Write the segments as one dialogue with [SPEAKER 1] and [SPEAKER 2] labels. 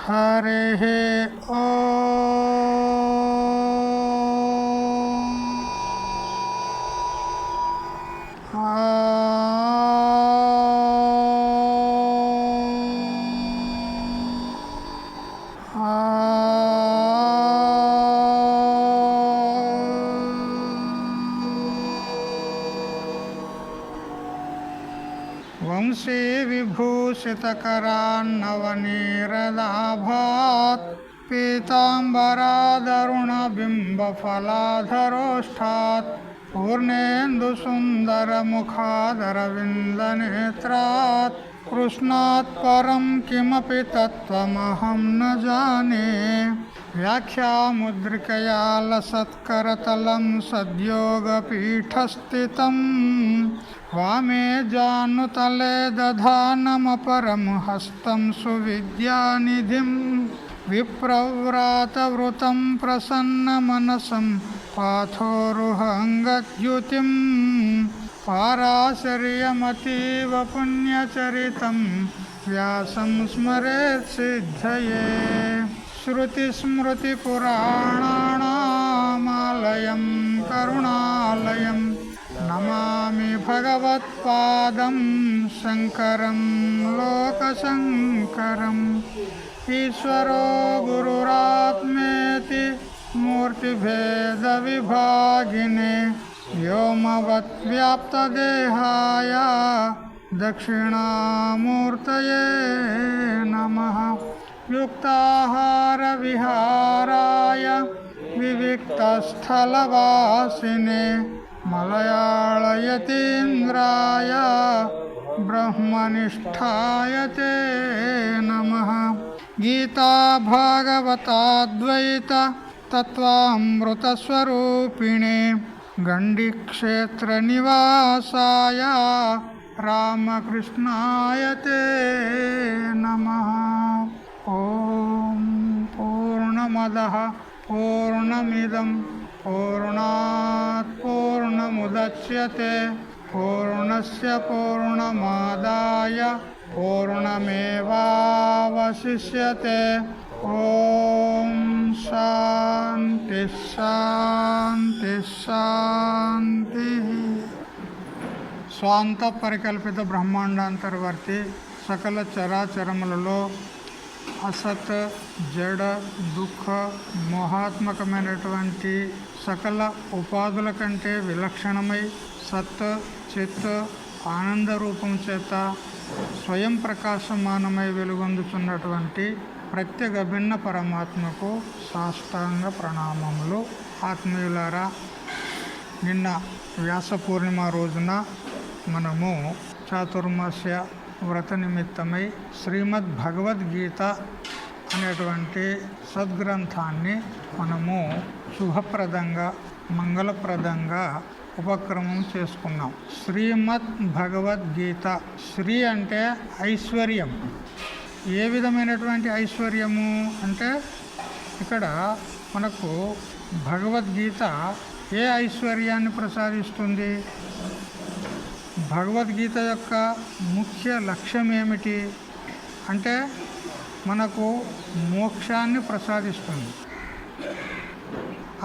[SPEAKER 1] हरिः वंशी विभूषितकरान्नवनीरलाभात् पीताम्बरादरुणबिम्बफलाधरोष्ठात् पूर्णेन्दुसुन्दरमुखादरविन्दनेत्रात् कृष्णात् परं किमपि तत्त्वमहं न जाने। व्याख्यामुद्रिकया लसत्करतलं सद्योगपीठस्थितं वामे जानुतले दधानमपरं हस्तं सुविद्यानिधिं विप्रव्रातवृतं प्रसन्नमनसं पाथोरुहङ्गद्युतिं पाराशर्यमतीव पुण्यचरितं व्यासं स्मरेत् सिद्धये। श्रुतिस्मृतिपुराणानामालयं करुणालयं नमामि भगवत्पादं शङ्करं लोकशङ्करम्। ईश्वरो गुरुरात्मेति मूर्तिभेदविभागिने व्योमवद्व्याप्तदेहाय दक्षिणामूर्तये नमः। युक्ताहारविहाराय विविक्तस्थलवासिने मलयाळयतीन्द्राय ब्रह्मनिष्ठाय ते नमः। गीता भागवताद्वैत तत्त्वामृतस्वरूपिणे गण्डीक्षेत्रनिवासाय रामकृष्णाय ते नमः। ॐ पूर्णमदः पूर्णमिदं पूर्णात् पूर्णमुदच्यते पूर्णस्य पूर्णमादाय पूर्णमेवावशिष्यते। ॐ शान्ति शान्ति शान्तिः। స్వాంత పరికల్పిత బ్రహ్మాండాంతర్వర్తి సకల చరాచరములలో అసత్ జడ దుఃఖ మోహాత్మకమైనటువంటి సకల ఉపాధుల కంటే విలక్షణమై సత్ చిత్ ఆనంద రూపం చేత స్వయం ప్రకాశమానమై వెలుగొందుతున్నటువంటి ప్రత్యేక భిన్న పరమాత్మకు సాష్టాంగ ప్రణామములు. ఆత్మీయులారా, నిన్న వ్యాస పూర్ణిమ రోజున మనము చాతుర్మాస్య వ్రత నిమిత్తమై శ్రీమద్ భగవద్గీత అనేటువంటి సద్గ్రంథాన్ని మనము శుభప్రదంగా మంగళప్రదంగా ఉపక్రమం చేసుకున్నాం. శ్రీమద్ భగవద్గీత, శ్రీ అంటే ఐశ్వర్యం. ఏ విధమైనటువంటి ఐశ్వర్యము అంటే ఇక్కడ మనకు భగవద్గీత ఏ ఐశ్వర్యాన్ని ప్రసాదిస్తుంది? భగవద్గీత యొక్క ముఖ్య లక్ష్యం ఏమిటి అంటే మనకు మోక్షాన్ని ప్రసాదిస్తుంది.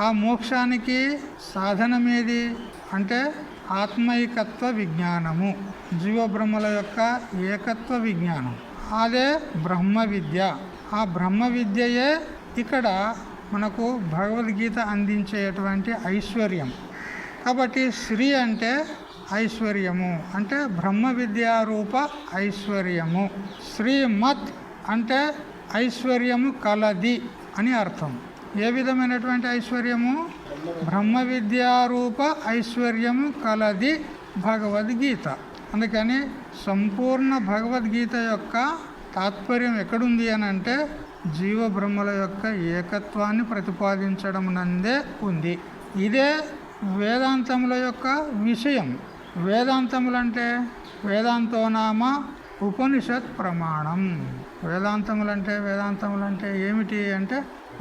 [SPEAKER 1] ఆ మోక్షానికి సాధనమేది అంటే ఆత్మైకత్వ విజ్ఞానము, జీవబ్రహ్మల యొక్క ఏకత్వ విజ్ఞానం. అదే బ్రహ్మ విద్య. ఆ బ్రహ్మ విద్యయే ఇక్కడ మనకు భగవద్గీత అందించేటువంటి ఐశ్వర్యం. కాబట్టి శ్రీ అంటే ఐశ్వర్యము, అంటే బ్రహ్మ విద్యారూప ఐశ్వర్యము. శ్రీమత్ అంటే ఐశ్వర్యము కలది అని అర్థం. ఏ విధమైనటువంటి ఐశ్వర్యము? బ్రహ్మ విద్యారూప ఐశ్వర్యము కలది భగవద్గీత. అందుకని సంపూర్ణ భగవద్గీత యొక్క తాత్పర్యం ఎక్కడుంది అని అంటే జీవబ్రహ్మల యొక్క ఏకత్వాన్ని ప్రతిపాదించడం నందే ఉంది. ఇదే వేదాంతముల యొక్క విషయం. వేదాంతములంటే వేదాంతోనామ ఉపనిషత్ ప్రమాణం. వేదాంతములంటే ఏమిటి అంటే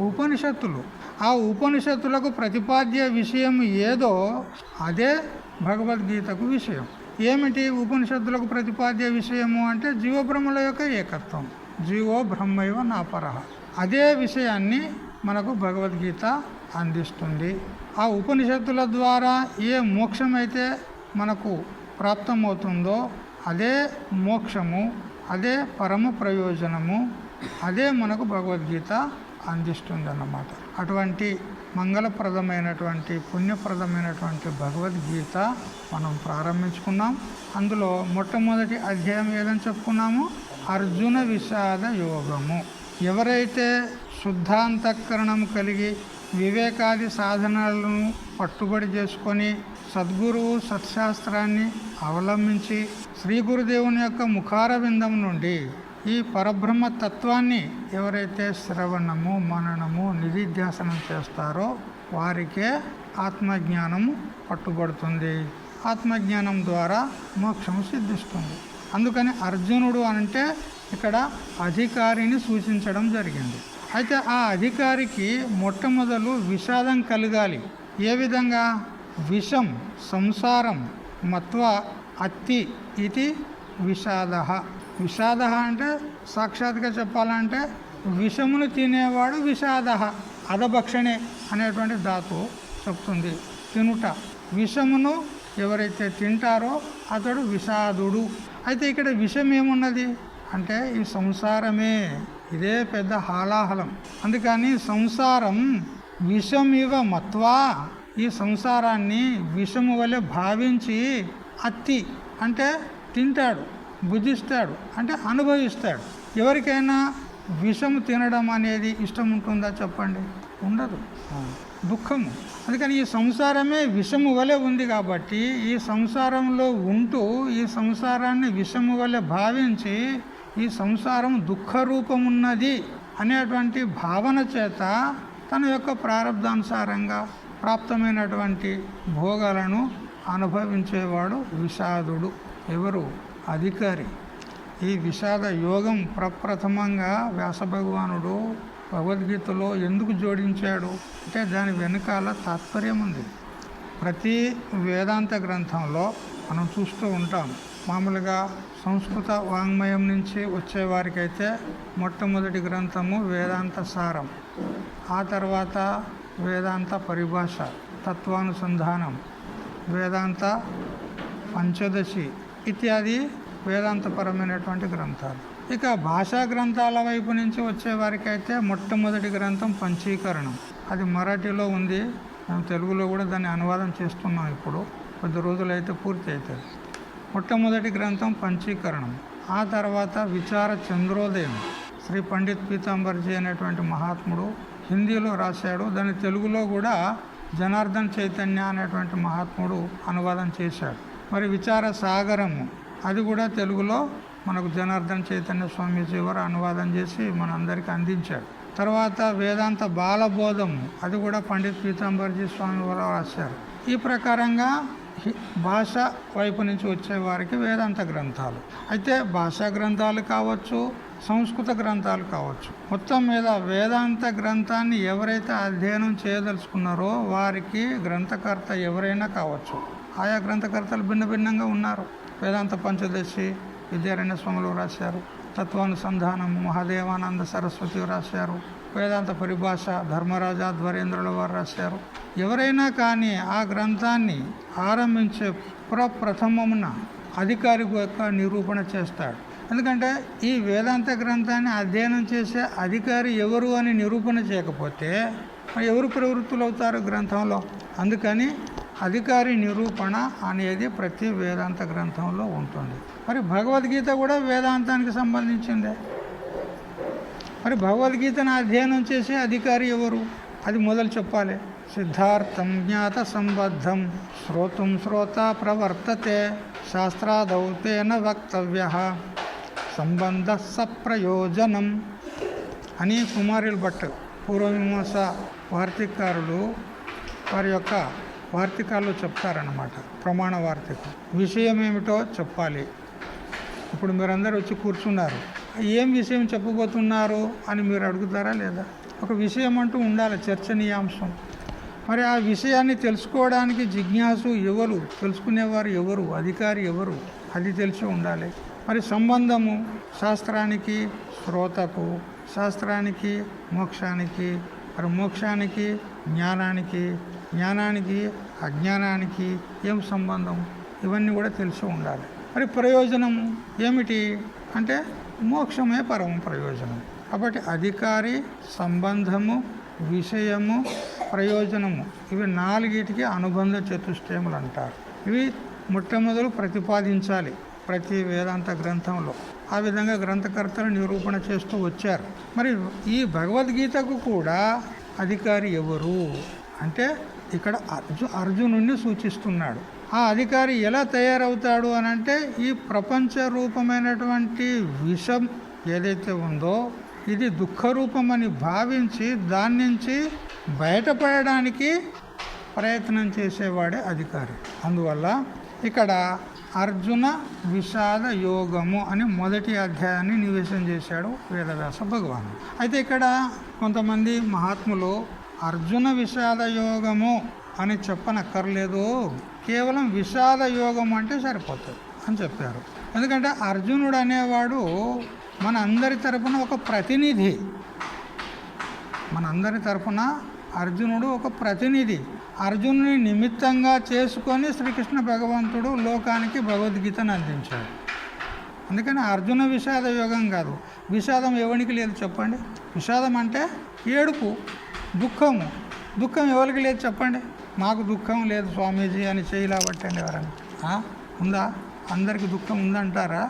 [SPEAKER 1] ఉపనిషత్తులు. ఆ ఉపనిషత్తులకు ప్రతిపాద్య విషయం ఏదో అదే భగవద్గీతకు విషయం. ఏమిటి ఉపనిషత్తులకు ప్రతిపాద్య విషయము అంటే జీవబ్రహ్మల యొక్క ఏకత్వం. జీవో బ్రహ్మైవ నాపరః. అదే విషయాన్ని మనకు భగవద్గీత అందిస్తుంది. ఆ ఉపనిషత్తుల ద్వారా ఏ మోక్షమైతే మనకు ప్రాప్తమవుతుందో అదే మోక్షము, అదే పరమ ప్రయోజనము, అదే మనకు భగవద్గీత అందిస్తుంది అన్నమాట. అటువంటి మంగళప్రదమైనటువంటి పుణ్యప్రదమైనటువంటి భగవద్గీత మనం ప్రారంభించుకున్నాం. అందులో మొట్టమొదటి అధ్యాయం ఏదని చెప్పుకున్నాము, అర్జున విషాద యోగము. ఎవరైతే శుద్ధాంతఃకరణం కలిగి వివేకాది సాధనాలను పట్టుబడి చేసుకొని సద్గురువు సత్శాస్త్రాన్ని అవలంబించి శ్రీ గురుదేవుని యొక్క ముఖారవిందం నుండి ఈ పరబ్రహ్మ తత్వాన్ని ఎవరైతే శ్రవణము మననము నిధిధ్యాసనం చేస్తారో వారికే ఆత్మజ్ఞానము పట్టుబడుతుంది. ఆత్మజ్ఞానం ద్వారా మోక్షము సిద్ధిస్తుంది. అందుకని అర్జునుడు అంటే ఇక్కడ అధికారిని సూచించడం జరిగింది. అయితే ఆ అధికారికి మొట్టమొదలు విషాదం కలగాలి. ఏ విధంగా? విషం సంసారం మత్వ అత్తి ఇది విషాద. విషాద అంటే సాక్షాత్గా చెప్పాలంటే విషమును తినేవాడు విషాద. అధభక్షణే అనేటువంటి ధాతువు చెప్తుంది తినుట. విషమును ఎవరైతే తింటారో అతడు విషాదుడు. అయితే ఇక్కడ విషం ఏమున్నది అంటే ఈ సంసారమే. ఇదే పెద్ద హాలాహలం. అందుకని సంసారం విషమివ మత్వా, ఈ సంసారాన్ని విషము వలె భావించి అత్తి అంటే తింటాడు, భుజిస్తాడు అంటే అనుభవిస్తాడు. ఎవరికైనా విషము తినడం అనేది ఇష్టం ఉంటుందా చెప్పండి? ఉండదు. దుఃఖము. అందుకని ఈ సంసారమే విషము వలె ఉంది కాబట్టి ఈ సంసారంలో ఉంటూ ఈ సంసారాన్ని విషము వలె భావించి ఈ సంసారం దుఃఖరూపమున్నది అనేటువంటి భావన చేత తన యొక్క ప్రారంధానుసారంగా ప్రాప్తమైనటువంటి భోగాలను అనుభవించేవాడు విషాదుడు. ఎవరు? అధికారి. ఈ విషాద యోగం ప్రప్రథమంగా వ్యాస భగవానుడు భగవద్గీతలో ఎందుకు జోడించాడు అంటే దాని వెనకాల తాత్పర్యం ఉంది. ప్రతి వేదాంత గ్రంథంలో మనం చూస్తూ ఉంటాం. మామూలుగా సంస్కృత వాంగ్మయం నుంచి వచ్చేవారికైతే మొట్టమొదటి గ్రంథము వేదాంత సారం, ఆ తర్వాత వేదాంత పరిభాష, తత్వానుసంధానం, వేదాంత పంచదశి ఇత్యాది వేదాంతపరమైనటువంటి గ్రంథాలు. ఇక భాషా గ్రంథాల వైపు నుంచి వచ్చేవారికైతే మొట్టమొదటి గ్రంథం పంచీకరణం. అది మరాఠీలో ఉంది. మేము తెలుగులో కూడా దాన్ని అనువాదం చేస్తున్నాం. ఇప్పుడు కొద్ది రోజులైతే పూర్తి అవుతుంది. మొట్టమొదటి గ్రంథం పంచీకరణం. ఆ తర్వాత విచార చంద్రోదయం శ్రీ పండిత్ పీతాంబర్జీ అనేటువంటి మహాత్ముడు హిందీలో రాశాడు. దాన్ని తెలుగులో కూడా జనార్దన్ చైతన్య అనేటువంటి మహాత్ముడు అనువాదం చేశాడు. మరి విచార సాగరము అది కూడా తెలుగులో మనకు జనార్దన్ చైతన్య స్వామీజీ వారు అనువాదం చేసి మనందరికీ అందించాడు. తర్వాత వేదాంత బాలబోధము అది కూడా పండిత్ పీతాంబర్జీ స్వామి వారు రాశారు. ఈ ప్రకారంగా భాష వైపు నుంచి వచ్చే వారికి వేదాంత గ్రంథాలు. అయితే భాషా గ్రంథాలు కావచ్చు, సంస్కృత గ్రంథాలు కావచ్చు, మొత్తం మీద వేదాంత గ్రంథాన్ని ఎవరైతే అధ్యయనం చేయదలుచుకున్నారో వారికి గ్రంథకర్త ఎవరైనా కావచ్చు. ఆయా గ్రంథకర్తలు భిన్న భిన్నంగా ఉన్నారు. వేదాంత పంచదశి విద్యారణ్య స్వాములు రాశారు. తత్వానుసంధానము మహాదేవానంద సరస్వతి రాశారు. వేదాంత పరిభాష ధర్మరాజా ధ్వరేంద్రుల వారు రాశారు. ఎవరైనా కానీ ఆ గ్రంథాన్ని ఆరంభించే ప్రప్రథమమున అధికారి యొక్క నిరూపణ చేస్తాడు. ఎందుకంటే ఈ వేదాంత గ్రంథాన్ని అధ్యయనం చేసే అధికారి ఎవరు అని నిరూపణ చేయకపోతే ఎవరు ప్రవృత్తులు అవుతారు గ్రంథంలో? అందుకని అధికారి నిరూపణ అనేది ప్రతి వేదాంత గ్రంథంలో ఉంటుంది. మరి భగవద్గీత కూడా వేదాంతానికి సంబంధించిందే. మరి భగవద్గీతను అధ్యయనం చేసే అధికారి ఎవరు? అది మొదలు చెప్పాలి. సిద్ధార్థం జ్ఞాత సంబద్ధం శ్రోతుం శ్రోత ప్రవర్తతే శాస్త్రాదౌ తేన వక్తవ్య సంబంధ సప్రయోజనం అని కుమారుల భట్ పూర్వమీమాంస వార్తికారులు వారి యొక్క వార్తికాల్లో చెప్తారన్నమాట. ప్రమాణ వార్తికం విషయం ఏమిటో చెప్పాలి. ఇప్పుడు మీరందరూ వచ్చి కూర్చున్నారు, ఏం విషయం చెప్పబోతున్నారు అని మీరు అడుగుతారా లేదా? ఒక విషయం అంటూ ఉండాలి, చర్చనీయాంశం. మరి ఆ విషయాన్ని తెలుసుకోవడానికి జిజ్ఞాసు ఎవరు, తెలుసుకునేవారు ఎవరు, అధికారి ఎవరు, అది తెలిసి ఉండాలి. మరి సంబంధము శాస్త్రానికి శ్రోతకు, శాస్త్రానికి మోక్షానికి, మరి మోక్షానికి జ్ఞానానికి, జ్ఞానానికి అజ్ఞానానికి ఏం సంబంధం, ఇవన్నీ కూడా తెలిసి ఉండాలి. మరి ప్రయోజనం ఏమిటి అంటే మోక్షమే పరమ ప్రయోజనం. కాబట్టి అధికారి, సంబంధము, విషయము, ప్రయోజనము, ఇవి నాలుగిటికి అనుబంధ చతుష్టయములు అంటారు. ఇవి మొట్టమొదలు ప్రతిపాదించాలి ప్రతి వేదాంత గ్రంథంలో. ఆ విధంగా గ్రంథకర్తలు నిరూపణ చేస్తూ వచ్చారు. మరి ఈ భగవద్గీతకు కూడా అధికారి ఎవరు అంటే ఇక్కడ అర్జునుడిని సూచిస్తున్నాడు. ఆ అధికారి ఎలా తయారవుతాడు అని అంటే ఈ ప్రపంచ రూపమైనటువంటి విషం ఏదైతే ఉందో ఇది దుఃఖరూపమని భావించి దాని నుంచి బయటపడడానికి ప్రయత్నం చేసేవాడే అధికారి. అందువల్ల ఇక్కడ అర్జున విషాద యోగము అని మొదటి అధ్యాయాన్ని నివేశం చేశాడు వేదవ్యాస భగవానుడు. అయితే ఇక్కడ కొంతమంది మహాత్ములు అర్జున విషాద యోగము అని చెప్పనక్కర్లేదు, కేవలం విషాద యోగం అంటే సరిపోతుంది అని చెప్పారు. ఎందుకంటే అర్జునుడు అనేవాడు మన అందరి తరపున ఒక ప్రతినిధి. మనందరి తరపున అర్జునుడు ఒక ప్రతినిధి. అర్జునుని నిమిత్తంగా చేసుకొని శ్రీకృష్ణ భగవంతుడు లోకానికి భగవద్గీతను అందించాడు. అందుకని అర్జున విషాద యోగం కాదు. విషాదం ఎవరికి లేదు చెప్పండి? విషాదం అంటే ఏడుపు, దుఃఖము. దుఃఖం ఎవరికి లేదు చెప్పండి? మాకు దుఃఖం లేదు స్వామీజీ అని చేయలా పట్టండి ఎవరన్నా ఉందా? అందరికీ దుఃఖం ఉందంటారా?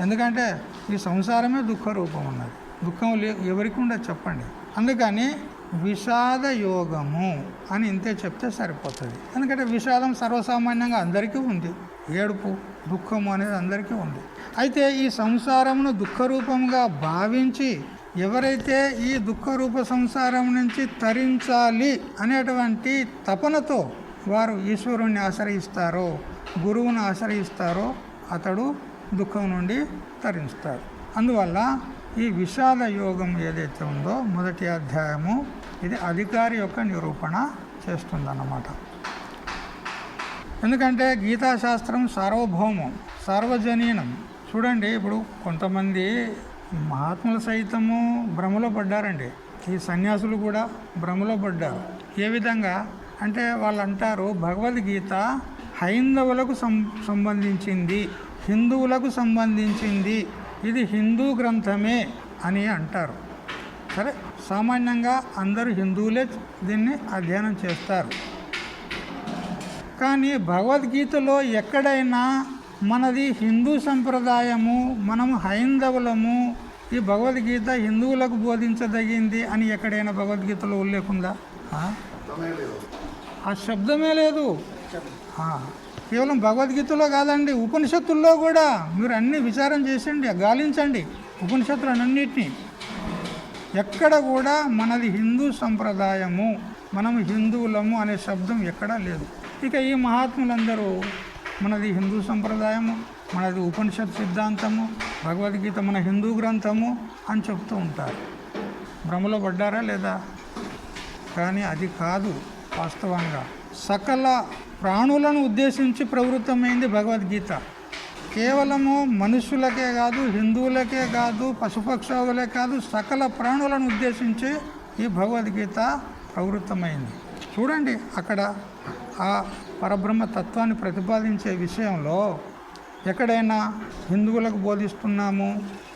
[SPEAKER 1] ఎందుకంటే ఈ సంసారమే దుఃఖ రూపం ఉన్నది. దుఃఖం ఎవరికి ఉండదు చెప్పండి. అందుకని విషాద యోగము అని ఇంతే చెప్తే సరిపోతుంది. ఎందుకంటే విషాదం సర్వసామాన్యంగా అందరికీ ఉంది. ఏడుపు, దుఃఖము అనేది అందరికీ ఉంది. అయితే ఈ సంసారమును దుఃఖరూపంగా భావించి ఎవరైతే ఈ దుఃఖరూప సంసారం నుంచి తరించాలి అనేటువంటి తపనతో వారు ఈశ్వరుణ్ణి ఆశ్రయిస్తారో, గురువును ఆశ్రయిస్తారో అతడు దుఃఖం నుండి తరిస్తాడు. అందువల్ల ఈ విషాద యోగం ఏదైతే ఉందో మొదటి అధ్యాయము ఇది అధికారి యొక్క నిరూపణ చేస్తుందన్నమాట. ఎందుకంటే గీతాశాస్త్రం సార్వభౌమం, సార్వజనీనం. చూడండి, ఇప్పుడు కొంతమంది మహాత్ములు సైతము భ్రమలో పడ్డారండి. ఈ సన్యాసులు కూడా భ్రమలో పడ్డారు. ఏ విధంగా అంటే వాళ్ళు అంటారు భగవద్గీత హైందవులకు సంబంధించింది, హిందువులకు సంబంధించింది, ఇది హిందూ గ్రంథమే అని అంటారు. సరే, సామాన్యంగా అందరూ హిందువులే దీన్ని అధ్యయనం చేస్తారు. కానీ భగవద్గీతలో ఎక్కడైనా మనది హిందూ సంప్రదాయము, మనము హైందవులము, ఈ భగవద్గీత హిందువులకు బోధించదగింది అని ఎక్కడైనా భగవద్గీతలో ఉల్లేఖుందా? ఆ శబ్దమే లేదు. కేవలం భగవద్గీతలో కాదండి, ఉపనిషత్తుల్లో కూడా మీరు అన్ని విచారం చేసండి, గాలించండి ఉపనిషత్తులన్నింటినీ. ఎక్కడ కూడా మనది హిందూ సంప్రదాయము, మనము హిందువులము అనే శబ్దం ఎక్కడా లేదు. ఇక ఈ మహాత్ములందరూ మనది హిందూ సంప్రదాయము, మనది ఉపనిషత్ సిద్ధాంతము, భగవద్గీత మన హిందూ గ్రంథము అని చెప్తూ ఉంటారు. భ్రమలో పడ్డారా లేదా? కానీ అది కాదు. వాస్తవంగా సకల ప్రాణులను ఉద్దేశించి ప్రవృత్తమైంది భగవద్గీత. కేవలము మనుషులకే కాదు, హిందువులకే కాదు, పశుపక్షాదులే కాదు, సకల ప్రాణులను ఉద్దేశించి ఈ భగవద్గీత ప్రవృత్తమైంది. చూడండి, అక్కడ ఆ పరబ్రహ్మ తత్వాన్ని ప్రతిపాదించే విషయంలో ఎక్కడైనా హిందువులకు బోధిస్తున్నాము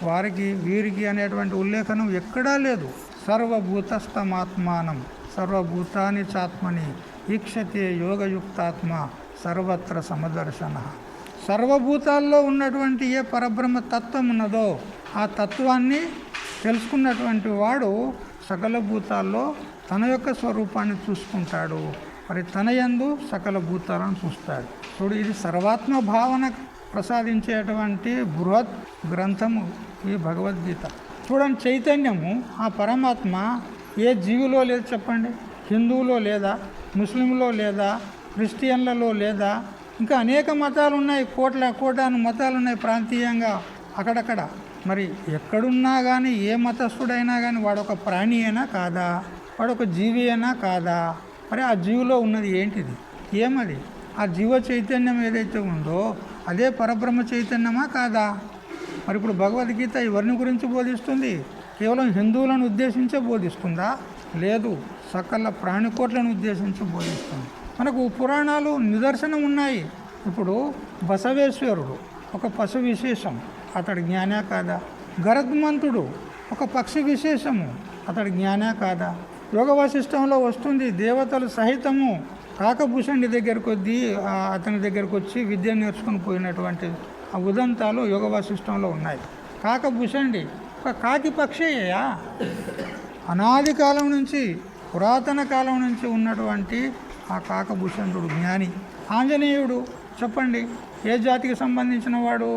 [SPEAKER 1] వారికి వీరికి అనేటువంటి ఉల్లేఖనం ఎక్కడా లేదు. సర్వభూతస్థమాత్మానం సర్వభూతాని చాత్మని ఈక్షతే యోగయుక్తాత్మ సర్వత్ర సమదర్శన. సర్వభూతాల్లో ఉన్నటువంటి ఏ పరబ్రహ్మ తత్వం ఉన్నదో ఆ తత్వాన్ని తెలుసుకున్నటువంటి వాడు సకల భూతాల్లో తన యొక్క స్వరూపాన్ని చూసుకుంటాడు. మరి తన యందు సకల భూతాలను చూస్తాడు. చూడు, ఇది సర్వాత్మ భావన ప్రసాదించేటువంటి బృహత్ గ్రంథము ఈ భగవద్గీత. చూడండి, చైతన్యము ఆ పరమాత్మ ఏ జీవిలో లేదు చెప్పండి? హిందువులో లేదా, ముస్లింలో లేదా, క్రిస్టియన్లలో లేదా, ఇంకా అనేక మతాలు ఉన్నాయి, కోటాను మతాలు ఉన్నాయి ప్రాంతీయంగా అక్కడక్కడ. మరి ఎక్కడున్నా కానీ ఏ మతస్థుడైనా కానీ వాడొక ప్రాణి అయినా కాదా, వాడొక జీవి అయినా కాదా? మరి ఆ జీవిలో ఉన్నది ఏంటిది? ఏమది? ఆ జీవ చైతన్యం ఏదైతే ఉందో అదే పరబ్రహ్మ చైతన్యమా కాదా? మరి ఇప్పుడు భగవద్గీత ఎవరిని గురించి బోధిస్తుంది? కేవలం హిందువులను ఉద్దేశించే బోధిస్తుందా? లేదు, సకల ప్రాణికోట్లను ఉద్దేశించి బోధిస్తుంది. మనకు పురాణాలు నిదర్శనం ఉన్నాయి. ఇప్పుడు బసవేశ్వరుడు ఒక పశు విశేషం, అతడి జ్ఞానే కాదా? గరుత్మంతుడు ఒక పక్షి విశేషము, అతడి జ్ఞానే కాదా? యోగ వాసిష్టంలో వస్తుంది, దేవతలు సహితము కాకభూషణుడి దగ్గరకు అతని దగ్గరకు వచ్చి విద్య నేర్చుకుని పోయినటువంటి ఆ ఉదంతాలు యోగ వాసిష్టంలో ఉన్నాయి. కాకభూషణుడి ఒక కాకి పక్షియా? అనాది కాలం నుంచి, పురాతన కాలం నుంచి ఉన్నటువంటి ఆ కాకభూషణుడు జ్ఞాని. ఆంజనేయుడు చెప్పండి, ఏ జాతికి సంబంధించిన వాడు?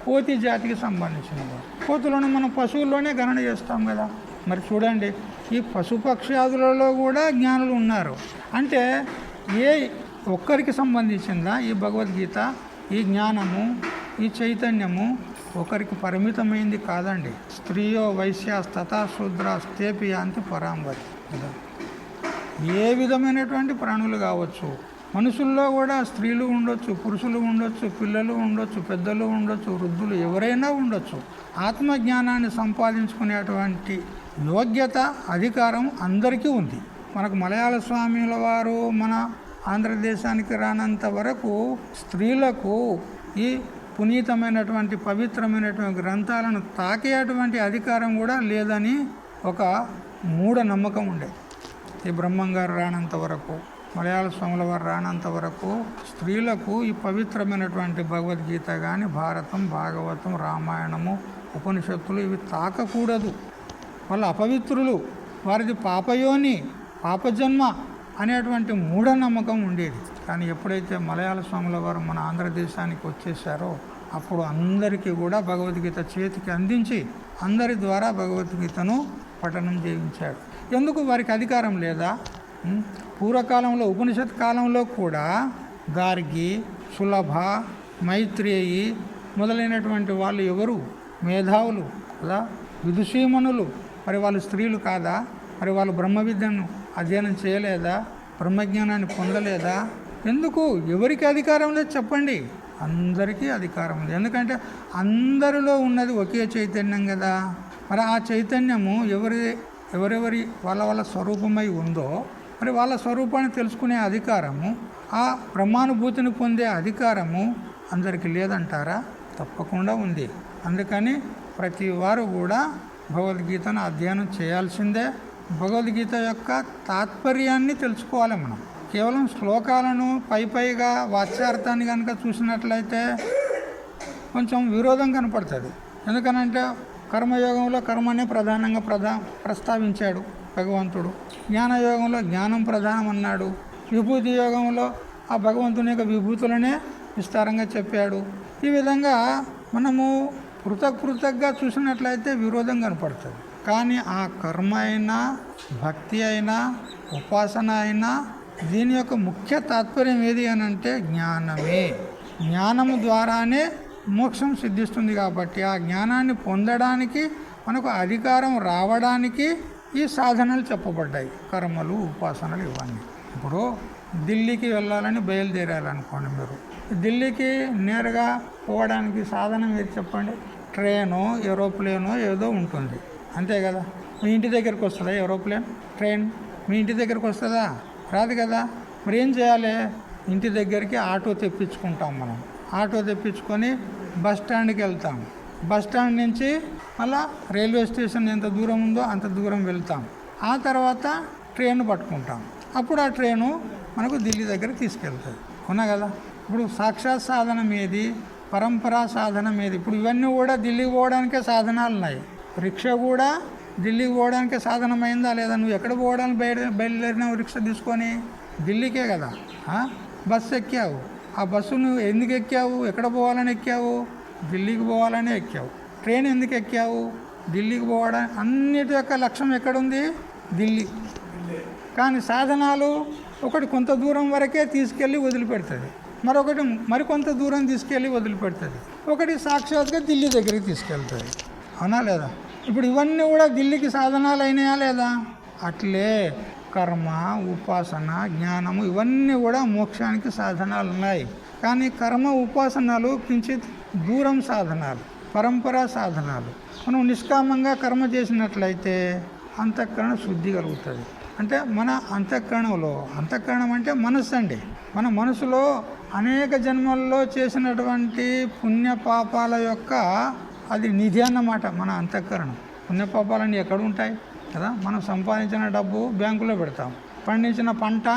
[SPEAKER 1] కోతి జాతికి సంబంధించిన వాడు. కోతులను మనం పశువుల్లోనే గణన చేస్తాం కదా. మరి చూడండి, ఈ పశుపక్షాదులలో కూడా జ్ఞానులు ఉన్నారు. అంటే ఏ ఒక్కరికి సంబంధించిందా ఈ భగవద్గీత? ఈ జ్ఞానము, ఈ చైతన్యము ఒకరికి పరిమితమైంది కాదండి. స్త్రీయో వైశ్యాస్తథా శూద్రాస్తేపి యాంతి పరాంగతి. ఏ విధమైనటువంటి ప్రాణులు కావచ్చు, మనుషుల్లో కూడా స్త్రీలు ఉండొచ్చు, పురుషులు ఉండొచ్చు, పిల్లలు ఉండొచ్చు, పెద్దలు ఉండొచ్చు, వృద్ధులు ఎవరైనా ఉండొచ్చు. ఆత్మజ్ఞానాన్ని సంపాదించుకునేటువంటి యోగ్యత, అధికారం అందరికీ ఉంది. మనకు మలయాళ స్వామిల వారు మన ఆంధ్రదేశానికి రానంత వరకు స్త్రీలకు ఈ పునీతమైనటువంటి పవిత్రమైనటువంటి గ్రంథాలను తాకేటువంటి అధికారం కూడా లేదని ఒక మూఢనమ్మకం ఉండే. ఈ బ్రహ్మంగారు రానంత వరకు, మలయాళ స్వాముల వారు రానంత వరకు స్త్రీలకు ఈ పవిత్రమైనటువంటి భగవద్గీత కానీ, భారతం, భాగవతం, రామాయణము, ఉపనిషత్తులు ఇవి తాకకూడదు. వాళ్ళు అపవిత్రులు, వారిది పాపయోని, పాపజన్మ అనేటువంటి మూఢనమ్మకం ఉండేది. కానీ ఎప్పుడైతే మలయాళ స్వాముల వారు మన ఆంధ్రదేశానికి వచ్చేసారో అప్పుడు అందరికీ కూడా భగవద్గీత చేతికి అందించి అందరి ద్వారా భగవద్గీతను పఠనం చేయించాడు. ఎందుకు? వారికి అధికారం లేదా? పూర్వకాలంలో ఉపనిషత్ కాలంలో కూడా గార్గి, సులభ, మైత్రేయి మొదలైనటువంటి వాళ్ళు ఎవరు? మేధావులు కదా, విదుషీమణులు. మరి వాళ్ళు స్త్రీలు కాదా? మరి వాళ్ళు బ్రహ్మ విద్యను అధ్యయనం చేయలేదా? బ్రహ్మజ్ఞానాన్ని పొందలేదా? ఎందుకు? ఎవరికి అధికారం లేదు చెప్పండి? అందరికీ అధికారం ఉంది. ఎందుకంటే అందరిలో ఉన్నది ఒకే చైతన్యం కదా. మరి ఆ చైతన్యము ఎవరెవరి వాళ్ళ స్వరూపమై ఉందో మరి వాళ్ళ స్వరూపాన్ని తెలుసుకునే అధికారము, ఆ బ్రహ్మానుభూతిని పొందే అధికారము అందరికీ లేదంటారా? తప్పకుండా ఉంది. అందుకని ప్రతి వారు కూడా భగవద్గీతను అధ్యయనం చేయాల్సిందే. భగవద్గీత యొక్క తాత్పర్యాన్ని తెలుసుకోవాలి. మనం కేవలం శ్లోకాలను పైగా వాచ్యార్థాన్ని కనుక చూసినట్లయితే కొంచెం విరోధం కనపడుతుంది. ఎందుకనంటే కర్మయోగంలో కర్మనే ప్రధానంగా ప్రస్తావించాడు భగవంతుడు. జ్ఞానయోగంలో జ్ఞానం ప్రధానం అన్నాడు. విభూతి యోగంలో ఆ భగవంతుని యొక్క విభూతులనే విస్తారంగా చెప్పాడు. ఈ విధంగా మనము పృథక్గా చూసినట్లయితే విరోధం కనపడుతుంది. కానీ ఆ కర్మ అయినా, భక్తి అయినా, ఉపాసన అయినా దీని యొక్క ముఖ్య తాత్పర్యం ఏది అని అంటే జ్ఞానమే. జ్ఞానము ద్వారానే మోక్షం సిద్ధిస్తుంది. కాబట్టి ఆ జ్ఞానాన్ని పొందడానికి మనకు అధికారం రావడానికి ఈ సాధనలు చెప్పబడ్డాయి, కర్మలు, ఉపాసనలు ఇవన్నీ. ఇప్పుడు ఢిల్లీకి వెళ్ళాలని బయలుదేరాలనుకోండి, మీరు ఢిల్లీకి నేరుగా పోవడానికి సాధనం ఏది చెప్పండి? ట్రైను, ఏరోప్లేను ఏదో ఉంటుంది, అంతే కదా. మీ ఇంటి దగ్గరికి వస్తుందా ఏరోప్లేన్, ట్రైన్? మీ ఇంటి దగ్గరికి వస్తుందా? రాదు కదా. మరి ఏం చేయాలి? ఇంటి దగ్గరికి ఆటో తెప్పించుకుంటాం. మనం ఆటో తెప్పించుకొని బస్ స్టాండ్కి వెళ్తాం. బస్ స్టాండ్ నుంచి మళ్ళా రైల్వే స్టేషన్ ఎంత దూరం ఉందో అంత దూరం వెళ్తాం. ఆ తర్వాత ట్రైన్ పట్టుకుంటాం. అప్పుడు ఆ ట్రైను మనకు ఢిల్లీ దగ్గరికి తీసుకెళ్తుంది, అవునా కదా. ఇప్పుడు సాక్షాత్ సాధనం ఏది? పరంపరా సాధనం ఏది? ఇప్పుడు ఇవన్నీ కూడా ఢిల్లీకి పోవడానికే సాధనాలు ఉన్నాయి. రిక్షా కూడా ఢిల్లీకి పోవడానికే సాధనమైందా లేదా? నువ్వు ఎక్కడ పోవడానికి బయలుదేరినావు రిక్షా తీసుకొని? ఢిల్లీకే కదా. బస్సు ఎక్కావు, ఆ బస్సు నువ్వు ఎందుకు ఎక్కావు? ఎక్కడ పోవాలని ఎక్కావు? ఢిల్లీకి పోవాలని ఎక్కావు. ట్రైన్ ఎందుకు ఎక్కావు? ఢిల్లీకి పోవడానికి. అన్నిటి యొక్క లక్ష్యం ఎక్కడుంది? ఢిల్లీ. కానీ సాధనాలు ఒకటి కొంత దూరం వరకే తీసుకెళ్ళి వదిలిపెడుతుంది, మరొకటి మరికొంత దూరం తీసుకెళ్ళి వదిలిపెడుతుంది, ఒకటి సాక్షాత్గా ఢిల్లీ దగ్గరికి తీసుకెళ్తుంది, అవునా లేదా? ఇప్పుడు ఇవన్నీ కూడా ఢిల్లీకి సాధనాలు అయినాయా లేదా? అట్లే కర్మ, ఉపాసన, జ్ఞానము ఇవన్నీ కూడా మోక్షానికి సాధనాలు ఉన్నాయి. కానీ కర్మ ఉపాసనలు కించిత్ దూరం సాధనాలు, పరంపరా సాధనాలు. మనం నిష్కామంగా కర్మ చేసినట్లయితే అంతఃకరణ శుద్ధి కలుగుతుంది. అంటే మన అంతఃకరణం అంటే మనస్సు అండి. మన మనసులో అనేక జన్మల్లో చేసినటువంటి పుణ్యపాపాల యొక్క అది నిధి అన్నమాట మన అంతఃకరణం. పుణ్యపాపాలన్నీ ఎక్కడ ఉంటాయి కదా. మనం సంపాదించిన డబ్బు బ్యాంకులో పెడతాం, పండించిన పంట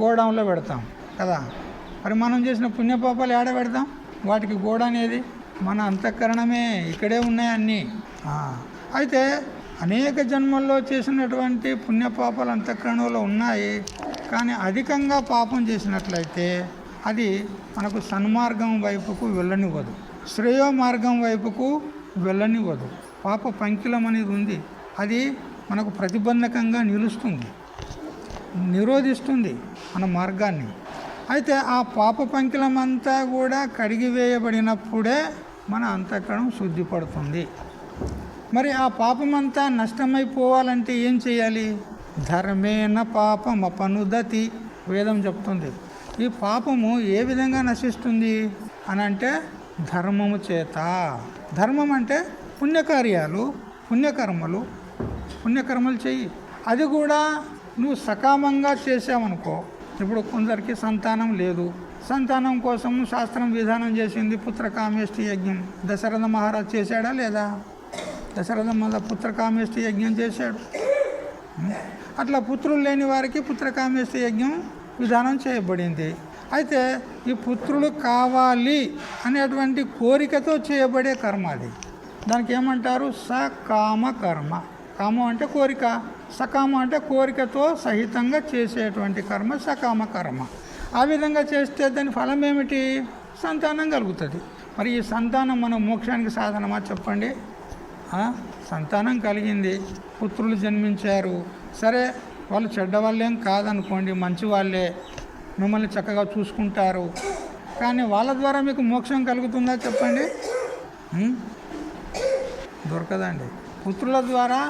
[SPEAKER 1] గోడౌన్లో పెడతాం కదా. మరి మనం చేసిన పుణ్యపాపాలు ఏడ పెడతాం? వాటికి గోడ అనేది మన అంతఃకరణమే. ఇక్కడే ఉన్నాయి అన్నీ. అయితే అనేక జన్మల్లో చేసినటువంటి పుణ్యపాపాలు అంతఃకరణంలో ఉన్నాయి. కానీ అధికంగా పాపం చేసినట్లయితే అది మనకు సన్మార్గం వైపుకు వెళ్ళనివ్వదు, శ్రేయో మార్గం వైపుకు వెళ్ళనివ్వదు. పాప పంకిలం అనేది ఉంది, అది మనకు ప్రతిబంధకంగా నిలుస్తుంది, నిరోధిస్తుంది మన మార్గాన్ని. అయితే ఆ పాప పంకిలం అంతా కూడా కడిగివేయబడినప్పుడే మన అంతఃకరణం శుద్ధి పడుతుంది. మరి ఆ పాపమంతా నష్టమైపోవాలంటే ఏం చేయాలి? ధర్మేణ పాపమపనుదతి వేదం చెప్తుంది. ఈ పాపము ఏ విధంగా నశిస్తుంది అని అంటే ధర్మము చేత. ధర్మం అంటే పుణ్యకార్యాలు, పుణ్యకర్మలు చెయ్యి. అది కూడా నువ్వు సకామంగా చేసావనుకో. ఇప్పుడు కొందరికి సంతానం లేదు, సంతానం కోసం శాస్త్రం విధానం చేసింది పుత్రకామేష్టి యజ్ఞం. దశరథ మహారాజ్ చేశాడా లేదా? దశరథ పుత్రకామేష్టి యజ్ఞం చేశాడు. అట్లా పుత్రులు లేని వారికి పుత్రకామేష్టి యజ్ఞం విధానం చేయబడింది. అయితే ఈ పుత్రులు కావాలి అనేటువంటి కోరికతో చేయబడే కర్మ అది. దానికి ఏమంటారు? సకామ కర్మ. కామం అంటే కోరిక, సకామం అంటే కోరికతో సహితంగా చేసేటువంటి కర్మ సకామ కర్మ. ఆ విధంగా చేస్తే దాని ఫలం ఏమిటి? సంతానం కలుగుతుంది. మరి ఈ సంతానం మన మోక్షానికి సాధనమా చెప్పండి? సంతానం కలిగింది, పుత్రులు జన్మించారు, సరే వాళ్ళు చెడ్డవాళ్ళేం కాదనుకోండి, మంచి వాళ్ళే, మిమ్మల్ని చక్కగా చూసుకుంటారు. కానీ వాళ్ళ ద్వారా మీకు మోక్షం కలుగుతుందా చెప్పండి? దొరకదండి. పుత్రుల ద్వారా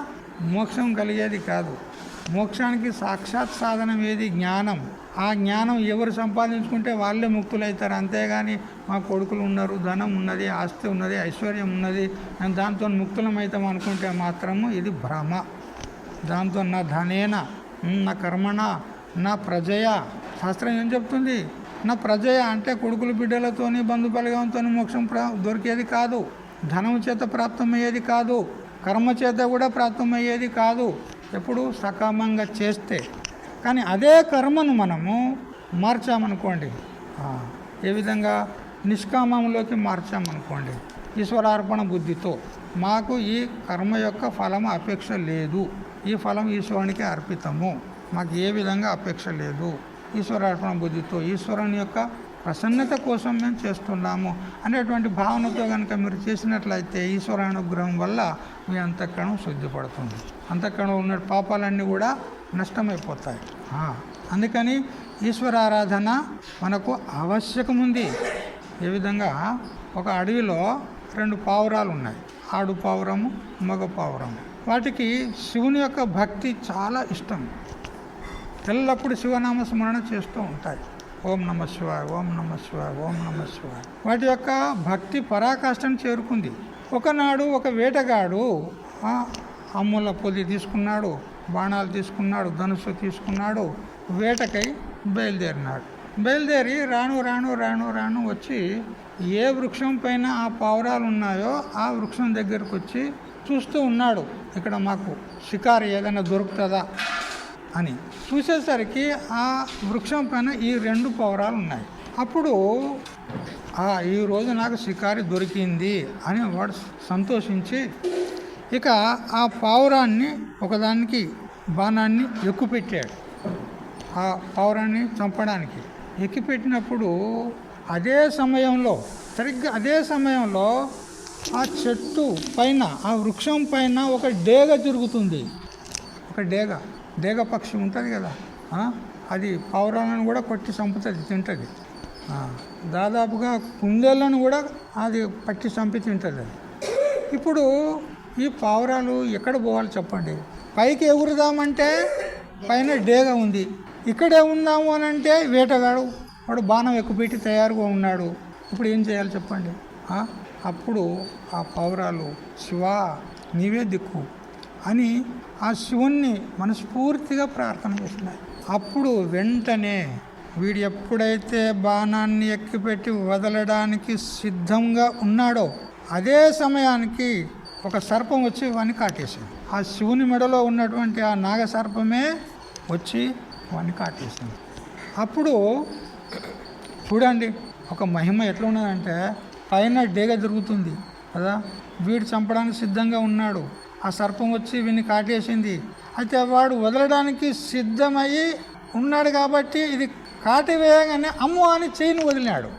[SPEAKER 1] మోక్షం కలిగేది కాదు. మోక్షానికి సాక్షాత్ సాధనం ఏది? జ్ఞానం. ఆ జ్ఞానం ఎవరు సంపాదించుకుంటే వాళ్ళే ముక్తులవుతారు. అంతేగాని మా కొడుకులు ఉన్నారు, ధనం ఉన్నది, ఆస్తి ఉన్నది, ఐశ్వర్యం ఉన్నది, నేను దాంతో ముక్తులమవుతాం అనుకుంటే మాత్రము ఇది భ్రమ. దాంతో నా ధనేన, నా కర్మణ, నా ప్రజయ. శాస్త్రం ఏం చెప్తుంది? నా ప్రజయ అంటే కొడుకులు బిడ్డలతోని బంధుబలగంతో మోక్షం దొరికేది కాదు, ధనం చేత ప్రాప్తమయ్యేది కాదు, కర్మ చేత కూడా ప్రాప్తమయ్యేది కాదు. ఎప్పుడు సకామంగా చేస్తే. కానీ అదే కర్మను మనము మార్చామనుకోండి, ఏ విధంగా? నిష్కామంలోకి మార్చామనుకోండి, ఈశ్వరార్పణ బుద్ధితో, మాకు ఈ కర్మ యొక్క ఫలం అపేక్ష లేదు, ఈ ఫలం ఈశ్వరునికి అర్పితము, మాకు ఏ విధంగా అపేక్ష లేదు, ఈశ్వరార్పణ బుద్ధితో ఈశ్వరుని యొక్క ప్రసన్నత కోసం మేము చేస్తున్నాము అనేటువంటి భావనతో కనుక మీరు చేసినట్లయితే ఈశ్వరానుగ్రహం వల్ల మీ అంతఃకరణం శుద్ధిపడుతుంది. అంతఃకరణంలో ఉన్న పాపాలన్నీ కూడా నష్టమైపోతాయి. అందుకని ఈశ్వరారాధన మనకు ఆవశ్యకం ఉంది. ఏ విధంగా? ఒక అడవిలో 2 పావురాలు ఉన్నాయి, ఆడు పావురము, మగ పావురము. వాటికి శివుని యొక్క భక్తి చాలా ఇష్టం. ఎల్లప్పుడూ శివనామ స్మరణ చేస్తూ ఉంటాయి. ఓం నమ శివాయ, ఓం నమ శివాయ, ఓం నమ శివాయ. వాటి యొక్క భక్తి పరాకాష్ఠను చేరుకుంది. ఒకనాడు ఒక వేటగాడు అమ్ముల పొది తీసుకున్నాడు, బాణాలు తీసుకున్నాడు, ధనుసు తీసుకున్నాడు, వేటకై బయలుదేరినాడు. బయలుదేరి రాను వచ్చి ఏ వృక్షం పైన ఆ పావురాలు ఉన్నాయో ఆ వృక్షం దగ్గరకు వచ్చి చూస్తూ ఉన్నాడు, ఇక్కడ మాకు షికారు ఏదైనా దొరుకుతుందా అని. చూసేసరికి ఆ వృక్షం పైన ఈ 2 పావురాలు ఉన్నాయి. అప్పుడు ఈరోజు నాకు షికారి దొరికింది అని వాడు సంతోషించి ఇక ఆ పావురాన్ని ఒకదానికి బాణాన్ని ఎక్కుపెట్టాడు. ఆ పావురాన్ని చంపడానికి ఎక్కిపెట్టినప్పుడు సరిగ్గా అదే సమయంలో ఆ చెట్టు పైన, ఆ వృక్షం పైన ఒక డేగ తిరుగుతుంది. ఒక డేగ పక్షి ఉంటుంది కదా, అది పావురాలను కూడా కొట్టి చంపుతుంది, తింటుంది. దాదాపుగా కుందేళ్ళను కూడా అది పట్టి చంపి తింటుంది అది. ఇప్పుడు ఈ పావురాలు ఎక్కడ పోవాలి చెప్పండి? పైకి ఎగురుదామంటే పైన డేగ ఉంది, ఇక్కడే ఉందాము అని అంటే వేటగాడు వాడు బాణం ఎక్కుపెట్టి తయారుగా ఉన్నాడు. ఇప్పుడు ఏం చేయాలి చెప్పండి? అప్పుడు ఆ పౌరాలు శివ నీవే దిక్కు అని ఆ శివుణ్ణి మనస్ఫూర్తిగా ప్రార్థన చేస్తున్నాయి. అప్పుడు వెంటనే వీడు ఎప్పుడైతే బాణాన్ని ఎక్కిపెట్టి వదలడానికి సిద్ధంగా ఉన్నాడో అదే సమయానికి ఒక సర్పం వచ్చి వాడిని కాటేసింది. ఆ శివుని మెడలో ఉన్నటువంటి ఆ నాగసర్పమే వచ్చి వాడిని కాటేసింది. అప్పుడు చూడండి ఒక మహిమ ఎట్లా ఉన్నదంటే, పైన డేగ తిరుగుతుంది కదా, వీడు చంపడానికి సిద్ధంగా ఉన్నాడు. ఆ సర్పం వచ్చి వీడిని కాటేసింది. అయితే వాడు వదలడానికి సిద్ధమయ్యి ఉన్నాడు కాబట్టి ఇది కాటి వేయగానే అమ్మో అని చెయ్యిని వదిలినాడు.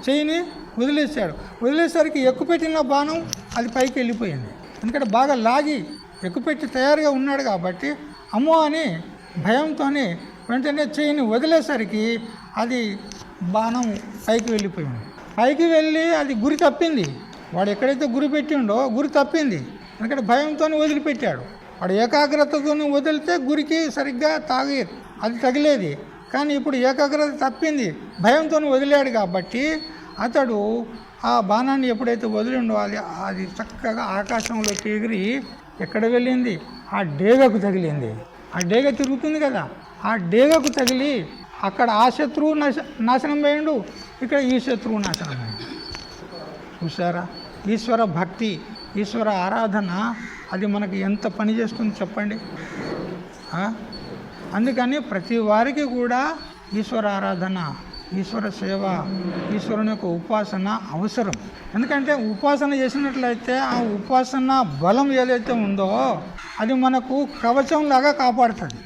[SPEAKER 1] చెయ్యిని వదిలేశాడు. వదిలేసరికి ఎక్కుపెట్టిన బాణం అది పైకి వెళ్ళిపోయింది. ఎందుకంటే బాగా లాగి ఎక్కుపెట్టి తయారుగా ఉన్నాడు కాబట్టి అమ్మో అని భయంతో వెంటనే చెయ్యిని వదిలేసరికి అది బాణం పైకి వెళ్ళిపోయింది. పైకి వెళ్ళి అది గురి తప్పింది. వాడు ఎక్కడైతే గురి పెట్టిండో గురి తప్పింది. ఎందుకంటే భయంతో వదిలిపెట్టాడు. వాడు ఏకాగ్రతతో వదిలితే గురికి సరిగ్గా అది తగిలేది. కానీ ఇప్పుడు ఏకాగ్రత తప్పింది, భయంతో వదిలాడు కాబట్టి అతడు ఆ బాణాన్ని ఎప్పుడైతే వదిలిండో అది చక్కగా ఆకాశంలోకి ఎగిరి ఎక్కడ వెళ్ళింది? ఆ డేగకు తగిలింది. ఆ డేగ తిరుగుతుంది కదా, ఆ డేగకు తగిలి అక్కడ ఆ శత్రువు నాశనం అయ్యిండు, ఇక్కడ ఈ శత్రువు నాశనం అయ్యిండు. చూసారా? ఈశ్వర భక్తి, ఈశ్వర ఆరాధన అది మనకి ఎంత పని చేస్తుంది చెప్పండి. అందుకని ప్రతి వారికి కూడా ఈశ్వర ఆరాధన, ఈశ్వర సేవ, ఈశ్వరుని యొక్క ఉపాసన అవసరం. ఎందుకంటే ఉపాసన చేసినట్లయితే ఆ ఉపాసన బలం ఏదైతే ఉందో అది మనకు కవచంలాగా కాపాడుతుంది.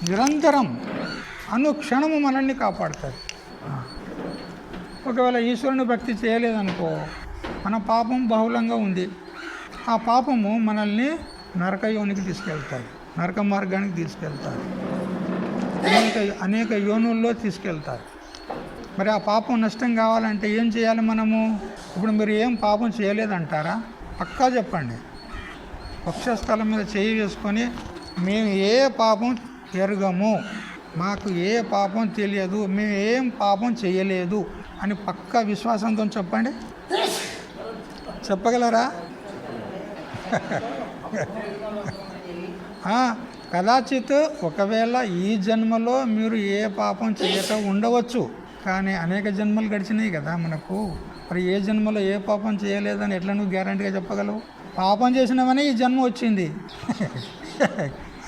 [SPEAKER 1] నిరంతరం అనుక్షణము మనల్ని కాపాడుతుంది. ఒకవేళ ఈశ్వరుని భక్తి చేయలేదనుకో, మన పాపం బహుళంగా ఉంది. ఆ పాపము మనల్ని నరకయోనికి తీసుకెళ్తాయి, నరక మార్గానికి తీసుకెళ్తారు, అనేక యోనుల్లో తీసుకెళ్తారు. మరి ఆ పాపం నష్టం కావాలంటే ఏం చేయాలి మనము? ఇప్పుడు మీరు ఏం పాపం చేయలేదంటారా? పక్కా చెప్పండి. వక్షస్థలం మీద చేయి వేసుకొని మేము ఏ పాపం ఎరగము, మాకు ఏ పాపం తెలియదు, మేము ఏం పాపం చేయలేదు అని పక్కా విశ్వాసంతో చెప్పండి. చెప్పగలరా? కదాచిత్ ఒకవేళ ఈ జన్మలో మీరు ఏ పాపం చేయక ఉండవచ్చు, కానీ అనేక జన్మలు గడిచినాయి కదా మనకు. మరి ఏ జన్మలో ఏ పాపం చేయలేదని ఎట్లా నువ్వు గ్యారంటీగా చెప్పగలవు? పాపం చేసినామని ఈ జన్మ వచ్చింది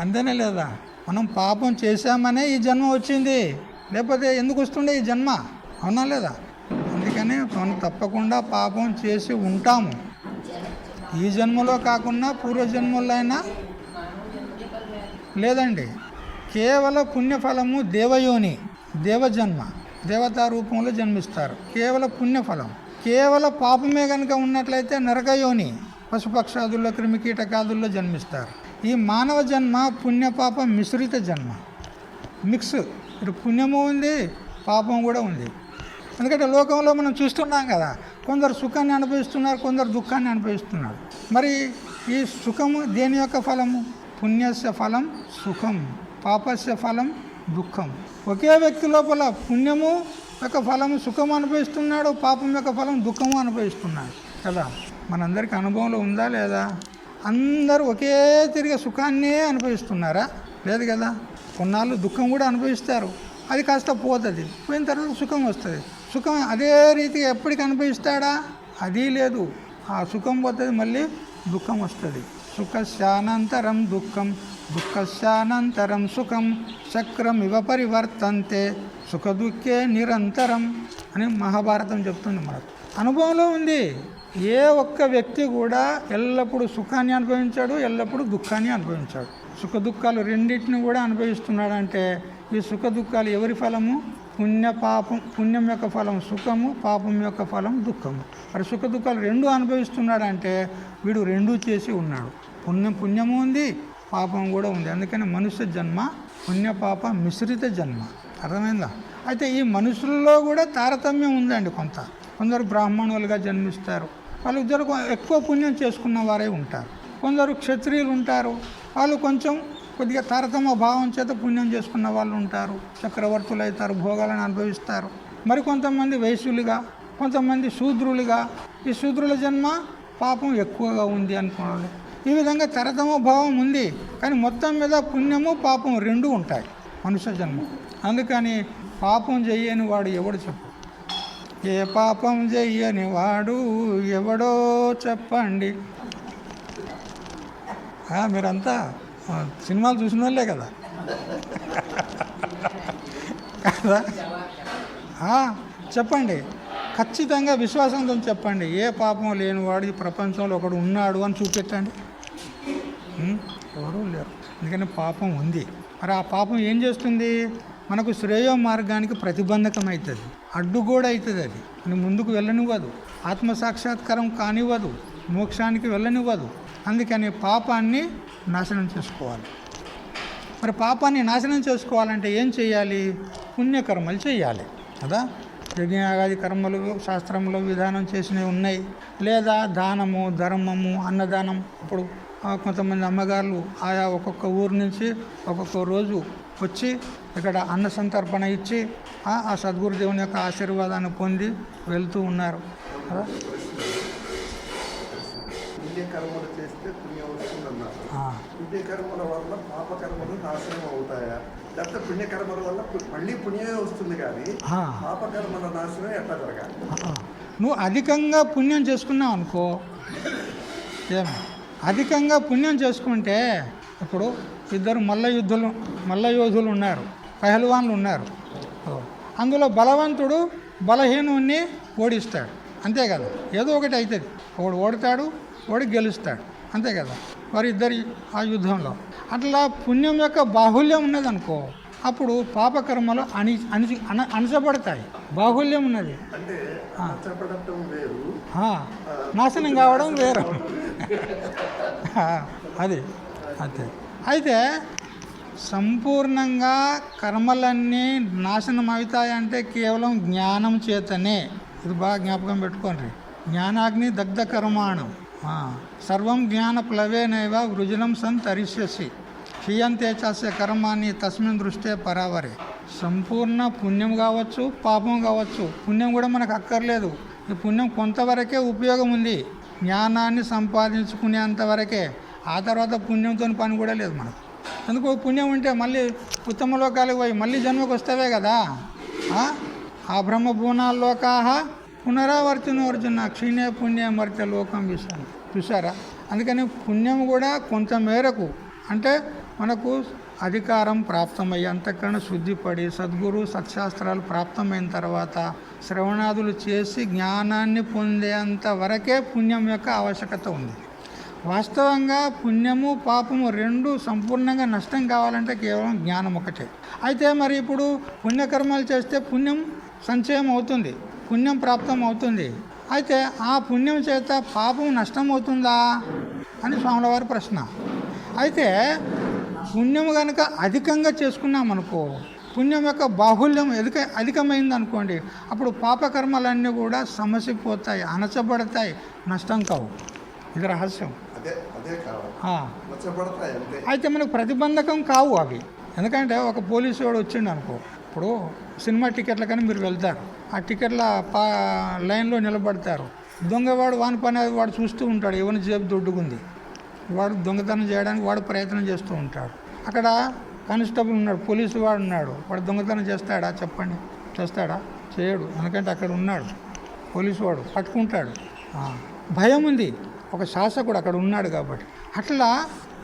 [SPEAKER 1] అంతేనే లేదా? మనం పాపం చేశామనే ఈ జన్మ వచ్చింది, లేకపోతే ఎందుకు వస్తుండే ఈ జన్మ? అవునా లేదా? అందుకని మనం తప్పకుండా పాపం చేసి ఉంటాము. ఈ జన్మలో కాకుండా పూర్వజన్మల్లో అయినా లేదండి. కేవల పుణ్యఫలము దేవయోని, దేవజన్మ, దేవతా రూపంలో జన్మిస్తారు. కేవల పుణ్యఫలం. కేవల పాపమే కనుక ఉన్నట్లయితే నరకయోని, పశుపక్షాదుల్లో క్రిమికీటకాదుల్లో జన్మిస్తారు. ఈ మానవ జన్మ పుణ్యపాప మిశ్రిత జన్మ, మిక్స్. ఇటు పుణ్యము ఉంది, పాపం కూడా ఉంది. ఎందుకంటే లోకంలో మనం చూస్తున్నాం కదా, కొందరు సుఖాన్ని అనుభవిస్తున్నారు, కొందరు దుఃఖాన్ని అనుభవిస్తున్నారు. మరి ఈ సుఖము దేని యొక్క ఫలము? పుణ్యస్య ఫలం సుఖం, పాపస్య ఫలం దుఃఖం. ఒకే వ్యక్తి లోపల పుణ్యము యొక్క ఫలము సుఖం అనుభవిస్తున్నాడు, పాపం యొక్క ఫలం దుఃఖము అనుభవిస్తున్నాడు కదా. మనందరికీ అనుభవంలో ఉందా లేదా? అందరూ ఒకే తిరిగి సుఖాన్నే అనుభవిస్తున్నారా? లేదు కదా. కొన్నాళ్ళు దుఃఖం కూడా అనుభవిస్తారు, అది కాస్త పోతుంది, పోయిన తర్వాత సుఖం వస్తుంది. సుఖం అదే రీతిగా ఎప్పటికి అనుభవిస్తాడా? అది లేదు. ఆ సుఖం పోతుంది, మళ్ళీ దుఃఖం వస్తుంది. సుఖస్యానంతరం దుఃఖం, దుఃఖస్యానంతరం సుఖం, చక్రం ఇవ పరివర్తంతే సుఖ దుఃఖే నిరంతరం అని మహాభారతం చెప్తుంది మనకు. అనుభవంలో ఉంది. ఏ ఒక్క వ్యక్తి కూడా ఎల్లప్పుడూ సుఖాన్ని అనుభవించాడు, ఎల్లప్పుడూ దుఃఖాన్ని అనుభవించాడు. సుఖ దుఃఖాలు రెండింటిని కూడా అనుభవిస్తున్నాడంటే ఈ సుఖ దుఃఖాలు ఎవరి ఫలము? పుణ్యం యొక్క ఫలం సుఖము, పాపం యొక్క ఫలం దుఃఖము. మరి సుఖ దుఃఖాలు రెండు అనుభవిస్తున్నాడంటే వీడు రెండూ చేసి ఉన్నాడు. పుణ్యము ఉంది, పాపం కూడా ఉంది. అందుకని మనుష్య జన్మ పుణ్యపాప మిశ్రిత జన్మ. అర్థమైందా? అయితే ఈ మనుషుల్లో కూడా తారతమ్యం ఉందండి. కొందరు బ్రాహ్మణులుగా జన్మిస్తారు, వాళ్ళు ఇద్దరు ఎక్కువ పుణ్యం చేసుకున్న వారే ఉంటారు. కొందరు క్షత్రియులు ఉంటారు, వాళ్ళు కొంచెం కొద్దిగా తారతమ్య భావం చేత పుణ్యం చేసుకున్న వాళ్ళు ఉంటారు, చక్రవర్తులు అవుతారు, భోగాలను అనుభవిస్తారు. మరి కొంతమంది వైశ్యులుగా, కొంతమంది శూద్రులుగా, ఈ శూద్రుల జన్మ పాపం ఎక్కువగా ఉంది అనుకోవాలి. ఈ విధంగా తరతమ భావం ఉంది. కానీ మొత్తం మీద పుణ్యము పాపం రెండూ ఉంటాయి మనుష్య జన్మ. అందుకని పాపం చెయ్యని వాడు ఎవడు చెప్పు, ఏ పాపం చెయ్యని వాడు ఎవడో చెప్పండి. మీరంతా సినిమాలు చూసిన వాళ్ళే కదా కదా. చెప్పండి, ఖచ్చితంగా విశ్వాసంతో చెప్పండి, ఏ పాపం లేనివాడు ఈ ప్రపంచంలో ఒకడు ఉన్నాడు అని చూపెట్టండి. ఎవరూ లేరు. ఎందుకని పాపం ఉంది. మరి ఆ పాపం ఏం చేస్తుంది? మనకు శ్రేయో మార్గానికి ప్రతిబంధకం అవుతుంది, అడ్డుగోడ అవుతుంది. అది ముందుకు వెళ్ళనివ్వదు, ఆత్మసాక్షాత్కారం కానివ్వదు, మోక్షానికి వెళ్ళనివ్వదు. అందుకని పాపాన్ని నాశనం చేసుకోవాలి. మరి పాపాన్ని నాశనం చేసుకోవాలంటే ఏం చేయాలి? పుణ్యకర్మలు చేయాలి కదా. యజ్ఞయాగాది కర్మలు శాస్త్రంలో విధానం చేసినవి ఉన్నాయి. లేదా దానము, ధర్మము, అన్నదానం. ఇప్పుడు కొంతమంది అమ్మగారులు ఆయా ఒక్కొక్క ఊరు నుంచి ఒక్కొక్క రోజు వచ్చి ఇక్కడ అన్న సంతర్పణ ఇచ్చి ఆ సద్గురుదేవుని యొక్క ఆశీర్వాదాన్ని పొంది వెళ్తూ ఉన్నారు కదా.
[SPEAKER 2] పుణ్యకర్మలు చేస్తే పుణ్యం వస్తుందన్నారు. పుణ్యకర్మల వల్ల పాపకర్మలు నాశనం అవుతాయా? లేకపోతే పుణ్యకర్మల వల్ల మళ్ళీ పుణ్యమే వస్తుంది, కానీ పాపకర్మల నాశనం ఎట్లా జరగాలి?
[SPEAKER 1] నువ్వు అధికంగా పుణ్యం చేసుకున్నావు అనుకో, అధికంగా పుణ్యం చేసుకుంటే, ఇప్పుడు ఇద్దరు మల్ల యోధులు ఉన్నారు, పహల్వాన్లు ఉన్నారు. అందులో బలవంతుడు బలహీనుణ్ణి ఓడిస్తాడు, అంతే కదా. ఏదో ఒకటి అవుతుంది, ఒకడు ఓడతాడు, వాడు గెలుస్తాడు, అంతే కదా. వారిద్దరి ఆ యుద్ధంలో అట్లా పుణ్యం యొక్క బాహుల్యం ఉన్నదనుకో, అప్పుడు పాపకర్మలు అణచబడతాయి. బాహుల్యం ఉన్నది, నాశనం కావడం వేరు. అది అంతే. అయితే సంపూర్ణంగా కర్మలన్నీ నాశనం అవుతాయంటే కేవలం జ్ఞానం చేతనే. ఇది బాగా జ్ఞాపకం పెట్టుకోండి. జ్ఞానాగ్ని దగ్ధ కర్మాణం సర్వం జ్ఞాన ప్లవేనైవ వృజనం సంతరిష్యసి క్షీయంతే చాస్య కర్మాన్ని తస్మిన్ దృష్టే పరావరే. సంపూర్ణ పుణ్యం కావచ్చు, పాపం కావచ్చు. పుణ్యం కూడా మనకు అక్కర్లేదు. ఈ పుణ్యం కొంతవరకే ఉపయోగం ఉంది, జ్ఞానాన్ని సంపాదించుకునేంతవరకే. ఆ తర్వాత పుణ్యంతో పని కూడా లేదు మనకు. ఎందుకు? పుణ్యం ఉంటే మళ్ళీ ఉత్తమ లోకాలకు పోయి మళ్ళీ జన్మకు వస్తావే కదా. ఆ బ్రహ్మభూనాల్లోకాహ పునరావర్తినో అర్జున క్షీణే పుణ్య మర్త్య లోకం విషయాన్ని చూసారా. అందుకని పుణ్యం కూడా కొంత మేరకు, అంటే మనకు అధికారం ప్రాప్తమయ్యి అంతఃకరణ శుద్ధిపడి సద్గురు సత్శాస్త్రాలు ప్రాప్తమైన తర్వాత శ్రవణాదులు చేసి జ్ఞానాన్ని పొందేంత వరకే పుణ్యం యొక్క ఆవశ్యకత ఉంది. వాస్తవంగా పుణ్యము పాపము రెండు సంపూర్ణంగా నష్టం కావాలంటే కేవలం జ్ఞానం ఒకటే. అయితే మరి ఇప్పుడు పుణ్యకర్మలు చేస్తే పుణ్యం సంచయం అవుతుంది, పుణ్యం ప్రాప్తం అవుతుంది. అయితే ఆ పుణ్యం చేత పాపం నష్టం అవుతుందా అని స్వాముల వారి ప్రశ్న. అయితే పుణ్యం కనుక అధికంగా చేసుకున్నామనుకో, పుణ్యం యొక్క బాహుల్యం అధికమైంది అనుకోండి, అప్పుడు పాపకర్మలన్నీ కూడా సమసిపోతాయి, అణచబడతాయి, నష్టం కావు. ఇది రహస్యం. అయితే మనకు ప్రతిబంధకం కావు అవి. ఎందుకంటే ఒక పోలీసు వాడు వచ్చిండు అనుకో, ఇప్పుడు సినిమా టికెట్ల కానీ మీరు వెళ్తారు, ఆ టికెట్ల లైన్లో నిలబడతారు. దొంగవాడు వాని పని వాడు చూస్తూ ఉంటాడు, ఎవరిని జేబు దొడ్డుకుంది, వాడు దొంగతనం చేయడానికి వాడు ప్రయత్నం చేస్తూ ఉంటాడు. అక్కడ కానిస్టేబుల్ ఉన్నాడు, పోలీసు వాడు ఉన్నాడు, వాడు దొంగతనం చేస్తాడా చెప్పండి? చేస్తాడా? చేయడు. ఎందుకంటే అక్కడ ఉన్నాడు పోలీసు వాడు, పట్టుకుంటాడు. భయం ఉంది, ఒక శాసకుడు అక్కడ ఉన్నాడు కాబట్టి. అట్లా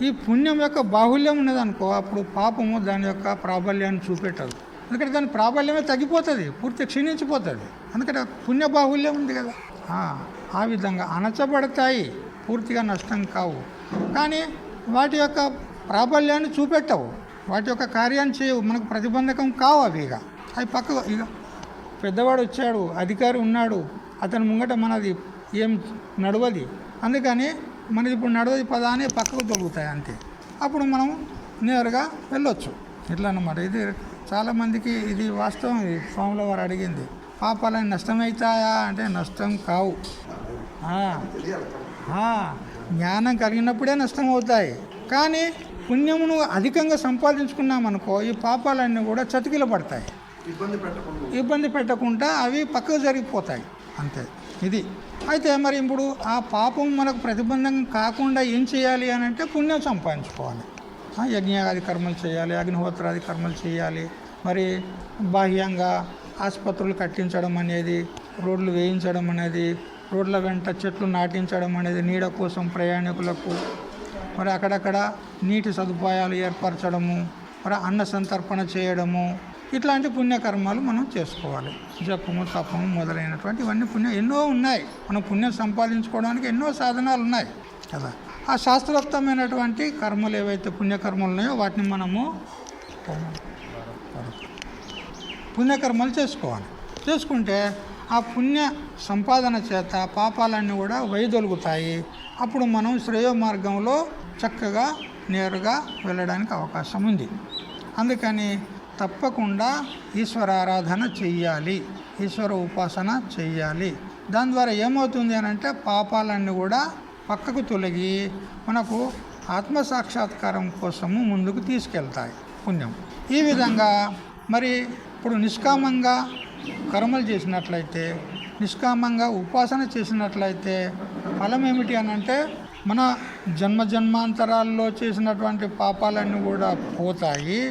[SPEAKER 1] ఈ పుణ్యం యొక్క బాహుల్యం ఉన్నదనుకో, అప్పుడు పాపము దాని యొక్క ప్రాబల్యాన్ని చూపెట్టదు. ఎందుకంటే దాని ప్రాబల్యమే తగ్గిపోతుంది, పూర్తి క్షీణించిపోతుంది. ఎందుకంటే పుణ్య బాహుల్యం ఉంది కదా. ఆ విధంగా అణచబడతాయి, పూర్తిగా నష్టం కావు. కానీ వాటి యొక్క ప్రాబల్యాన్ని చూపెట్టవు, వాటి యొక్క కార్యాన్ని చేయవు, మనకు ప్రతిబంధకం కావు అవి. అవి పక్కకు ఇక పెద్దవాడు వచ్చాడు, అధికారి ఉన్నాడు, అతని ముంగట మనది ఏం నడవది, అందుకని మనది ఇప్పుడు నడవది పదా అని పక్కకు తొలుగుతాయి అంతే. అప్పుడు మనం నేరుగా వెళ్ళొచ్చు. ఇట్లా అన్నమాట. ఇది చాలామందికి ఇది వాస్తవం. ఇది స్వాముల వారు అడిగింది, పాపాలని నష్టమవుతాయా అంటే నష్టం కావు. జ్ఞానం కలిగినప్పుడే నష్టం అవుతాయి. కానీ పుణ్యమును అధికంగా సంపాదించుకున్నామనుకో ఈ పాపాలన్నీ కూడా చతికిల పడతాయి, ఇబ్బంది పెట్టకుండా అవి పక్కకు జరిగిపోతాయి, అంతే ఇది. అయితే మరి ఇప్పుడు ఆ పాపం మనకు ప్రతిబంధం కాకుండా ఏం చేయాలి అని అంటే పుణ్యం సంపాదించుకోవాలి. యజ్ఞాది కర్మలు చేయాలి, అగ్నిహోత్రాది కర్మలు చేయాలి. మరి బాహ్యంగా ఆసుపత్రులు కట్టించడం అనేది, రోడ్లు వేయించడం అనేది, రోడ్ల వెంట చెట్లు నాటించడం అనేది నీడ కోసం ప్రయాణికులకు, మరి అక్కడక్కడ నీటి సదుపాయాలు ఏర్పరచడము, మరి అన్న సంతర్పణ చేయడము, ఇట్లాంటి పుణ్యకర్మాలు మనం చేసుకోవాలి. జపము తపము మొదలైనటువంటి ఇవన్నీ పుణ్యం ఎన్నో ఉన్నాయి. మనం పుణ్యం సంపాదించుకోవడానికి ఎన్నో సాధనాలు ఉన్నాయి కదా. ఆ శాస్త్రోక్తమైనటువంటి కర్మలు ఏవైతే పుణ్యకర్మలు ఉన్నాయో వాటిని మనము పుణ్యకర్మలు చేసుకోవాలి. చేసుకుంటే ఆ పుణ్య సంపాదన చేత పాపాలన్నీ కూడా వైదొలుగుతాయి. అప్పుడు మనం శ్రేయో మార్గంలో చక్కగా నేరుగా వెళ్ళడానికి అవకాశం ఉంది. అందుకని తప్పకుండా ఈశ్వర ఆరాధన చెయ్యాలి, ఈశ్వర ఉపాసన చెయ్యాలి. దాని ద్వారా ఏమవుతుంది అని అంటే పాపాలన్నీ కూడా పక్కకు తొలగి మనకు ఆత్మసాక్షాత్కారం కోసము ముందుకు తీసుకెళ్తాయి పుణ్యం. ఈ విధంగా మరి ఇప్పుడు నిష్కామంగా కర్మలు చేసినట్లయితే, నిష్కామంగా ఉపాసన చేసినట్లయితే ఫలం ఏమిటి అని అంటే మన జన్మాంతరాల్లో చేసినటువంటి పాపాలన్నీ కూడా పోతాయి.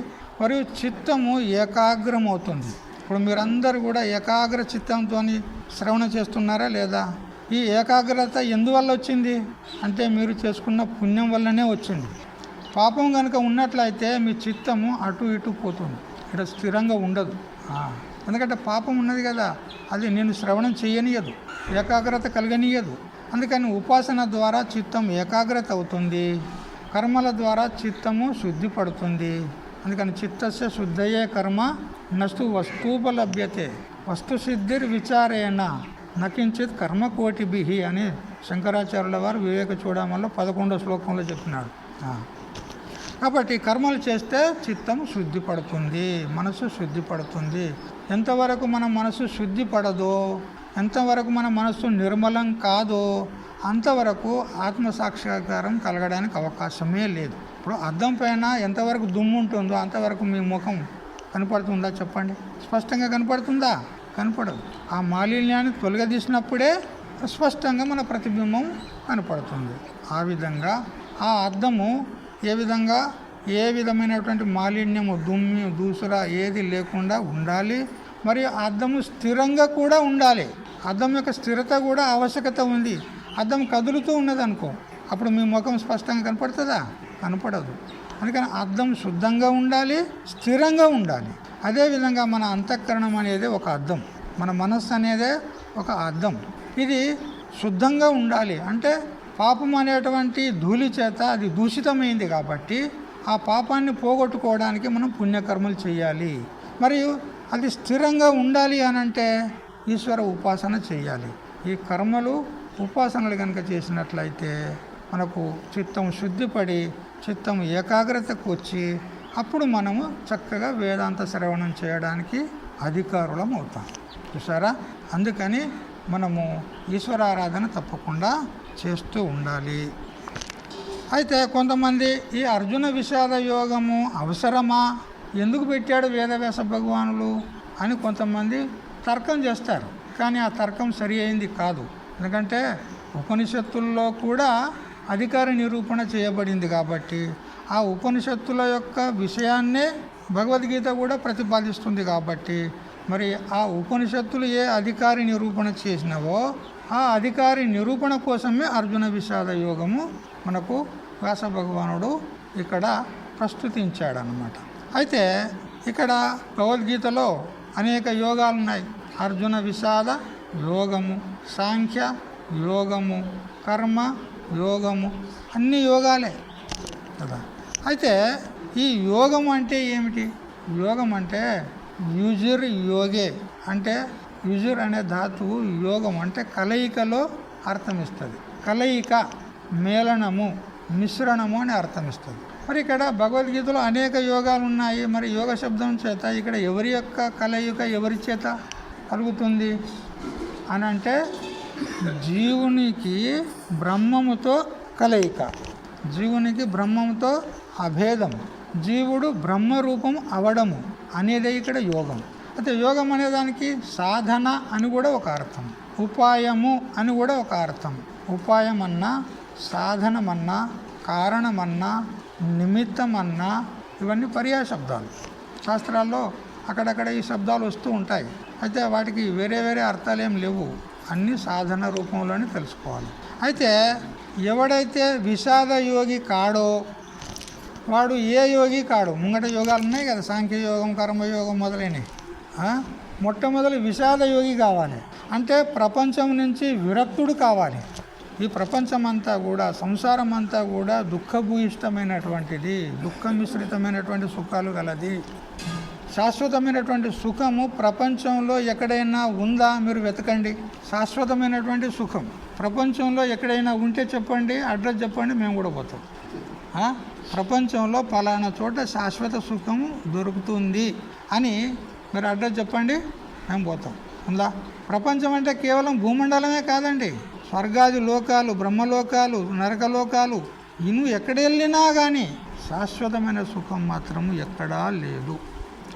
[SPEAKER 1] మరియు చిత్తము ఏకాగ్రమవుతుంది. ఇప్పుడు మీరందరూ కూడా ఏకాగ్ర చిత్తంతో శ్రవణం చేస్తున్నారా లేదా? ఈ ఏకాగ్రత ఎందువల్ల వచ్చింది అంటే మీరు చేసుకున్న పుణ్యం వల్లనే వచ్చింది. పాపం కనుక ఉన్నట్లయితే మీ చిత్తము అటు ఇటు పోతుంది, ఇక్కడ స్థిరంగా ఉండదు. ఎందుకంటే పాపం ఉన్నది కదా, అది నేను శ్రవణం చేయనీయదు, ఏకాగ్రత కలగనీయదు. అందుకని ఉపాసన ద్వారా చిత్తం ఏకాగ్రత అవుతుంది, కర్మల ద్వారా చిత్తము శుద్ధి పడుతుంది. అందుకని చిత్తస్య శుద్ధయే కర్మ నస్తు వస్తూపలభ్యతే వస్తుసిద్ధిర్ విచారేణ నకించిత్ కర్మకోటిభిః అని శంకరాచార్యుల వారు వివేక చూడమల్లో 11వ శ్లోకంలో చెప్పినాడు. కాబట్టి కర్మలు చేస్తే చిత్తం శుద్ధి పడుతుంది, మనసు శుద్ధి పడుతుంది. ఎంతవరకు మన మనసు శుద్ధి పడదో, ఎంతవరకు మన మనసు నిర్మలం కాదో అంతవరకు ఆత్మసాక్షాత్కారం కలగడానికి అవకాశమే లేదు. ఇప్పుడు అద్దం పైన ఎంతవరకు దుమ్ము ఉంటుందో అంతవరకు మీ ముఖం కనపడుతుందా చెప్పండి? స్పష్టంగా కనపడుతుందా? కనపడదు. ఆ మాలిన్యాన్ని తొలగదీసినప్పుడే స్పష్టంగా మన ప్రతిబింబం కనపడుతుంది. ఆ విధంగా ఆ అద్దము ఏ విధమైనటువంటి మాలిన్యము, దుమ్ము, దూసర ఏది లేకుండా ఉండాలి. మరియు అద్దము స్థిరంగా కూడా ఉండాలి. అద్దం యొక్క స్థిరత కూడా ఆవశ్యకత ఉంది. అద్దం కదులుతూ ఉన్నది అనుకో, అప్పుడు మీ ముఖం స్పష్టంగా కనపడుతుందా? కనపడదు. అందుకని అద్దం శుద్ధంగా ఉండాలి, స్థిరంగా ఉండాలి. అదేవిధంగా మన అంతఃకరణం అనేది ఒక అద్దం, మన మనస్సు అనేదే ఒక అద్దం. ఇది శుద్ధంగా ఉండాలి. అంటే పాపం అనేటువంటి ధూళి చేత అది దూషితమైంది కాబట్టి ఆ పాపాన్ని పోగొట్టుకోవడానికి మనం పుణ్యకర్మలు చేయాలి. మరియు అది స్థిరంగా ఉండాలి అని అంటే ఈశ్వర ఉపాసన చేయాలి. ఈ కర్మలు ఉపాసనలు కనుక చేసినట్లయితే మనకు చిత్తం శుద్ధిపడి చిత్తం ఏకాగ్రతకు వచ్చి అప్పుడు మనము చక్కగా వేదాంత శ్రవణం చేయడానికి అధికారులం అవుతాం. చూసారా? అందుకని మనము ఈశ్వరారాధన తప్పకుండా చేస్తూ ఉండాలి. అయితే కొంతమంది ఈ అర్జున విషాద యోగము అవసరమా, ఎందుకు పెట్టాడు వేదవ్యాస భగవానులు అని కొంతమంది తర్కం చేస్తారు. కానీ ఆ తర్కం సరి అయింది కాదు. ఎందుకంటే ఉపనిషత్తుల్లో కూడా అధికార నిరూపణ చేయబడింది కాబట్టి ఆ ఉపనిషత్తుల యొక్క విషయాన్నే భగవద్గీత కూడా ప్రతిపాదిస్తుంది కాబట్టి మరి ఆ ఉపనిషత్తులు ఏ అధికారి నిరూపణ చేసినవో ఆ అధికారి నిరూపణ కోసమే అర్జున విషాద యోగము మనకు వ్యాస భగవానుడు ఇక్కడ ప్రస్తుతించాడనమాట. అయితే ఇక్కడ భగవద్గీతలో అనేక యోగాలు ఉన్నాయి. అర్జున విషాద యోగము, సాంఖ్య యోగము, కర్మ యోగము, అన్ని యోగాలే కదా. అయితే ఈ యోగం అంటే ఏమిటి? యోగం అంటే యుజుర్ యోగే, అంటే యుజుర్ అనే ధాతువు యోగం అంటే కలయికలో అర్థం ఇస్తుంది. కలయిక, మేళనము, మిశ్రణము అని అర్థం ఇస్తుంది. మరి ఇక్కడ భగవద్గీతలో అనేక యోగాలు ఉన్నాయి. మరి యోగ శబ్దం చేత ఇక్కడ ఎవరి యొక్క కలయిక ఎవరి చేత కలుగుతుంది అని అంటే జీవునికి బ్రహ్మముతో కలయిక. జీవునికి బ్రహ్మంతో అభేదం, జీవుడు బ్రహ్మరూపం అవడము అనేది ఇక్కడ యోగం. అయితే యోగం అనేదానికి సాధన అని కూడా ఒక అర్థం, ఉపాయము అని కూడా ఒక అర్థం. ఉపాయం అన్నా, సాధనమన్నా, కారణమన్నా, నిమిత్తమన్నా ఇవన్నీ పర్యాయ శబ్దాలు. శాస్త్రాల్లో అక్కడక్కడ ఈ శబ్దాలు వస్తూ ఉంటాయి. అయితే వాటికి వేరే వేరే అర్థాలు ఏం లేవు, అన్నీ సాధన రూపంలోనే తెలుసుకోవాలి. అయితే ఎవడైతే విషాద యోగి కాడో వాడు ఏ యోగి కాడు. ముంగట యోగాలు ఉన్నాయి కదా, సాంఖ్యయోగం, కర్మయోగం మొదలైనవి. మొట్టమొదటి విషాద యోగి కావాలి. అంటే ప్రపంచం నుంచి విరక్తుడు కావాలి. ఈ ప్రపంచం అంతా కూడా, సంసారం అంతా కూడా దుఃఖభూయిష్టమైనటువంటిది, దుఃఖమిశ్రితమైనటువంటి సుఖాలు గలది. శాశ్వతమైనటువంటి సుఖము ప్రపంచంలో ఎక్కడైనా ఉందా మీరు వెతకండి. శాశ్వతమైనటువంటి సుఖం ప్రపంచంలో ఎక్కడైనా ఉంటే చెప్పండి, అడ్రస్ చెప్పండి, మేము కూడా పోతాం. ప్రపంచంలో పలానా చోట శాశ్వత సుఖము దొరుకుతుంది అని మీరు అడ్రస్ చెప్పండి, మేము పోతాం. ఉందా? ప్రపంచం అంటే కేవలం భూమండలమే కాదండి, స్వర్గాది లోకాలు, బ్రహ్మలోకాలు, నరకలోకాలు, ఇను ఎక్కడ వెళ్ళినా కానీ శాశ్వతమైన సుఖం మాత్రము ఎక్కడా లేదు.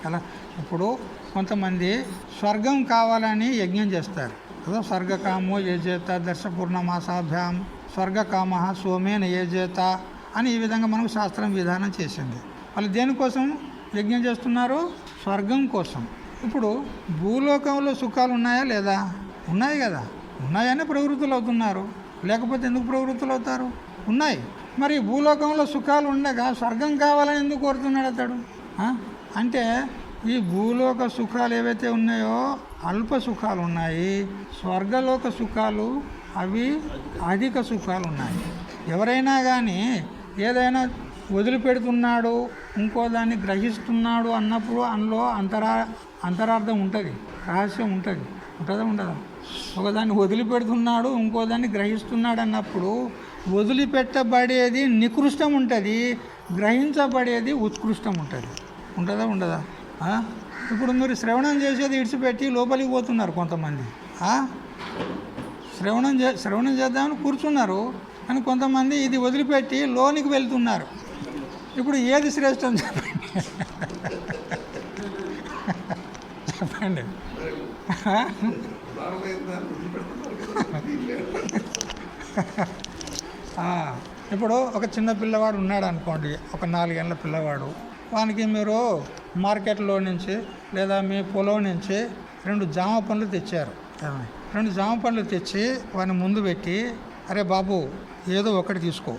[SPEAKER 1] అలా ఇప్పుడు కొంతమంది స్వర్గం కావాలని యజ్ఞం చేస్తారు కదా, స్వర్గకామో యజేత దర్శపూర్ణమాసాభ్యాం స్వర్గకామ సోమేన యజేత అని ఈ విధంగా మనకు శాస్త్రం విధానం చేసింది. వాళ్ళు దేనికోసం యజ్ఞం చేస్తున్నారు? స్వర్గం కోసం. ఇప్పుడు భూలోకంలో సుఖాలు ఉన్నాయా లేదా? ఉన్నాయి కదా, ఉన్నాయని ప్రవృత్తులు అవుతున్నారు, లేకపోతే ఎందుకు ప్రవృత్తులు అవుతారు? ఉన్నాయి. మరి భూలోకంలో సుఖాలు ఉండగా స్వర్గం కావాలని ఎందుకు కోరుతున్నాడు అతడు? అంటే ఈ భూలోక సుఖాలు ఏవైతే ఉన్నాయో అల్ప సుఖాలు ఉన్నాయి, స్వర్గలోక సుఖాలు అవి అధిక సుఖాలు ఉన్నాయి. ఎవరైనా కానీ ఏదైనా వదిలిపెడుతున్నాడు, ఇంకో దాన్ని గ్రహిస్తున్నాడు అన్నప్పుడు అందులో అంతరార్థం ఉంటుంది, రహస్యం ఉంటుంది. ఉంటుందా ఉండదా? ఒకదాన్ని వదిలిపెడుతున్నాడు, ఇంకో దాన్ని గ్రహిస్తున్నాడు అన్నప్పుడు వదిలిపెట్టబడేది నికృష్టం ఉంటుంది, గ్రహించబడేది ఉత్కృష్టం ఉంటుంది. ఉంటుందా ఉండదా? ఇప్పుడు మీరు శ్రవణం చేసేది ఇడిచిపెట్టి లోపలికి పోతున్నారు కొంతమంది. శ్రవణం చేద్దామని కూర్చున్నారు, కానీ కొంతమంది ఇది వదిలిపెట్టి లోనికి వెళ్తున్నారు. ఇప్పుడు ఏది శ్రేష్టం చెప్పండి? చెప్పండి. ఇప్పుడు ఒక చిన్న పిల్లవాడు ఉన్నాడు అనుకోండి, ఒక 4 ఏళ్ళ పిల్లవాడు. వానికి మీరు మార్కెట్లో నుంచి లేదా మీ పొలం నుంచి 2 జామ పండ్లు తెచ్చారు. 2 జామ పండ్లు తెచ్చి వాని ముందు పెట్టి, అరే బాబు ఏదో ఒకటి తీసుకో,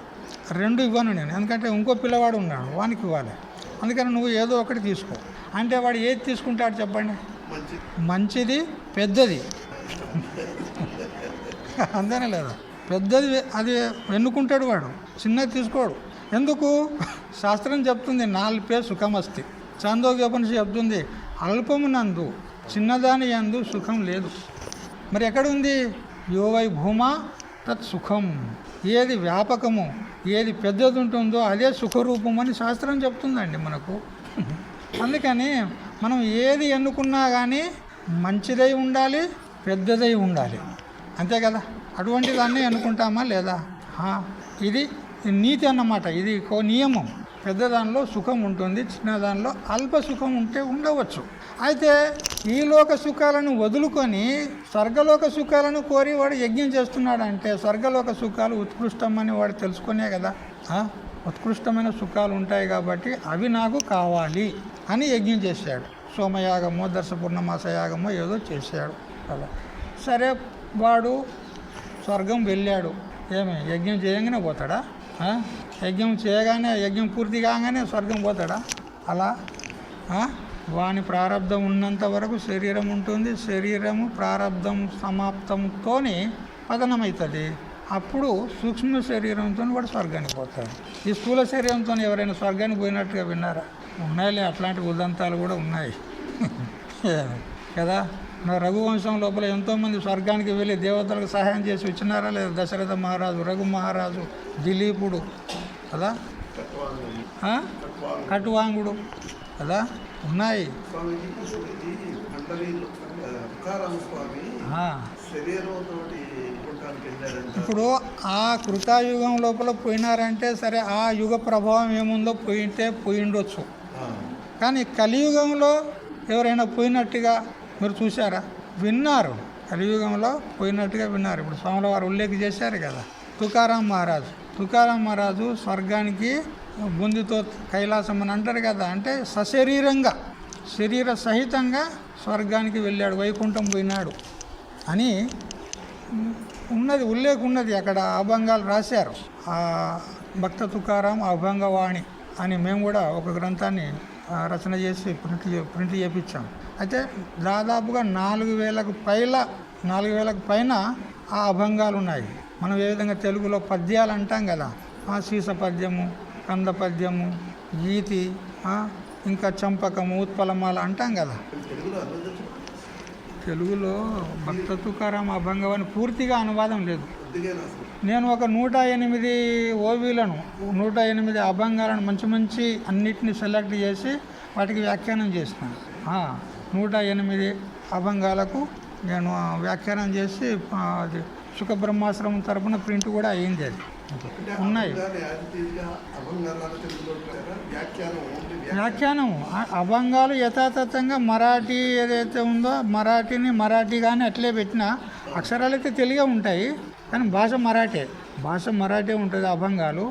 [SPEAKER 1] 2 ఇవ్వను నేను, ఎందుకంటే ఇంకో పిల్లవాడు ఉన్నాడు, వానికి ఇవ్వాలి, అందుకని నువ్వు ఏదో ఒకటి తీసుకో అంటే వాడు ఏది తీసుకుంటాడు చెప్పండి? మంచిది, పెద్దది. అంతేనా లేదా? పెద్దది అది ఎన్నుకుంటాడు వాడు, చిన్నది తీసుకోడు. ఎందుకు? శాస్త్రం చెప్తుంది 4 సుఖమస్తి. చాందోగ్యోపనిషత్తు చెప్తుంది అల్పమునందు చిన్నదాని యందు సుఖం లేదు. మరి ఎక్కడుంది? యోవై భూమా తత్ సుఖం. ఏది వ్యాపకము, ఏది పెద్దది ఉంటుందో అదే సుఖరూపం అని శాస్త్రం చెప్తుందండి మనకు. అందుకని మనం ఏది ఎన్నుకున్నా కానీ మంచిదై ఉండాలి, పెద్దదై ఉండాలి, అంతే కదా? అటువంటి దాన్ని ఎన్నుకుంటామా లేదా? ఇది నీతి అన్నమాట, ఇది నియమం. పెద్దదానిలో సుఖం ఉంటుంది, చిన్నదానిలో అల్ప సుఖం ఉంటే ఉండవచ్చు. అయితే ఈ లోక సుఖాలను వదులుకొని స్వర్గలోక సుఖాలను కోరి వాడు యజ్ఞం చేస్తున్నాడంటే స్వర్గలోక సుఖాలు ఉత్కృష్టమని వాడు తెలుసుకునే కదా. ఉత్కృష్టమైన సుఖాలు ఉంటాయి కాబట్టి అవి నాకు కావాలి అని యజ్ఞం చేశాడు. సోమయాగమో దర్శపూర్ణమాస యాగమో ఏదో చేశాడు కదా. సరే, వాడు స్వర్గం వెళ్ళాడు. ఏమి యజ్ఞం చేయగానే పోతాడా? యజ్ఞం చేయగానే, యజ్ఞం పూర్తి కాగానే స్వర్గం పోతాడా? అలా వాని ప్రారంధం ఉన్నంత వరకు శరీరం ఉంటుంది. శరీరము ప్రారంధం సమాప్తంతో పతనమవుతుంది. అప్పుడు సూక్ష్మ శరీరంతో వాడు స్వర్గానికి పోతాడు. ఈ స్థూల శరీరంతో ఎవరైనా స్వర్గానికి పోయినట్టుగా విన్నారా? ఉన్నాయిలే, అట్లాంటి ఉదంతాలు కూడా ఉన్నాయి కదా. రఘువంశం లోపల ఎంతోమంది స్వర్గానికి వెళ్ళి దేవతలకు సహాయం చేసి వచ్చినారా లేదా? దశరథ మహారాజు, రఘు మహారాజు, దిలీపుడు కదా, కటువాంగుడు కదా, ఉన్నాయి.
[SPEAKER 2] శరీరంతో లోకానికి వెళ్ళారంట.
[SPEAKER 1] ఇప్పుడు ఆ కృతాయుగం లోపల పోయినారంటే సరే, ఆ యుగ ప్రభావం ఏముందో పోయిండొచ్చు. కానీ కలియుగంలో ఎవరైనా పోయినట్టుగా మీరు చూసారా? విన్నారు. కలియుగంలో పోయినట్టుగా విన్నారు. ఇప్పుడు స్వాముల వారు ఉల్లేఖ చేశారు కదా, తుకారాం మహారాజు స్వర్గానికి బుందితో కైలాసం అని అంటారు కదా, అంటే సశరీరంగా శరీర సహితంగా స్వర్గానికి వెళ్ళాడు, వైకుంఠం పోయినాడు అని ఉన్నది, ఉల్లేఖ ఉన్నది. అక్కడ అభంగాలు రాశారు. ఆ భక్త తుకారాం అభంగవాణి అని మేము కూడా ఒక గ్రంథాన్ని రచన చేసి ప్రింట్ చేయించాం. అయితే దాదాపుగా 4,000కు పైన ఆ అభంగాలు ఉన్నాయి. మనం ఏ విధంగా తెలుగులో పద్యాలు అంటాం కదా, సీస పద్యము, కంద పద్యము, గీతి, ఇంకా చంపకము, ఉత్పలమాల అంటాం కదా. తెలుగులో భక్త తుకారాం అభంగవాణి పూర్తిగా అనువాదం లేదు. నేను ఒక 108 ఓవీలను 108 అభంగాలను మంచి అన్నిటిని సెలెక్ట్ చేసి వాటికి వ్యాఖ్యానం చేసిన. 108 అభంగాలకు నేను వ్యాఖ్యానం చేసి అది సుఖబ్రహ్మాశ్రమం తరపున ప్రింట్ కూడా అయ్యింది. అది ఉన్నాయి వ్యాఖ్యానం. అభంగాలు యథాతథంగా మరాఠీ ఏదైతే ఉందో మరాఠీగానే అట్లే పెట్టిన అక్షరాలు అయితే తెలుగే ఉంటాయి, కానీ భాష మరాఠీ ఉంటుంది అభంగాలు.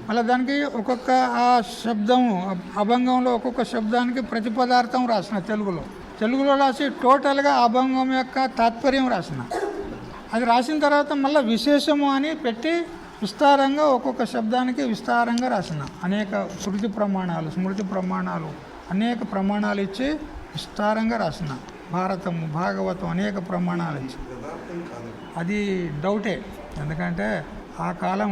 [SPEAKER 1] మళ్ళీ దానికి ఒక్కొక్క ఆ శబ్దము అభంగంలో ఒక్కొక్క శబ్దానికి ప్రతిపదార్థం రాసిన తెలుగులో రాసి టోటల్గా అభంగం యొక్క తాత్పర్యం రాసిన. అది రాసిన తర్వాత మళ్ళీ విశేషము అని పెట్టి విస్తారంగా ఒక్కొక్క శబ్దానికి విస్తారంగా రాసిన. అనేక స్మృతి ప్రమాణాలు అనేక ప్రమాణాలు ఇచ్చి విస్తారంగా రాసిన. భారతము, భాగవతం అనేక ప్రమాణాలు ఇచ్చి. అది డౌటే, ఎందుకంటే ఆ కాలం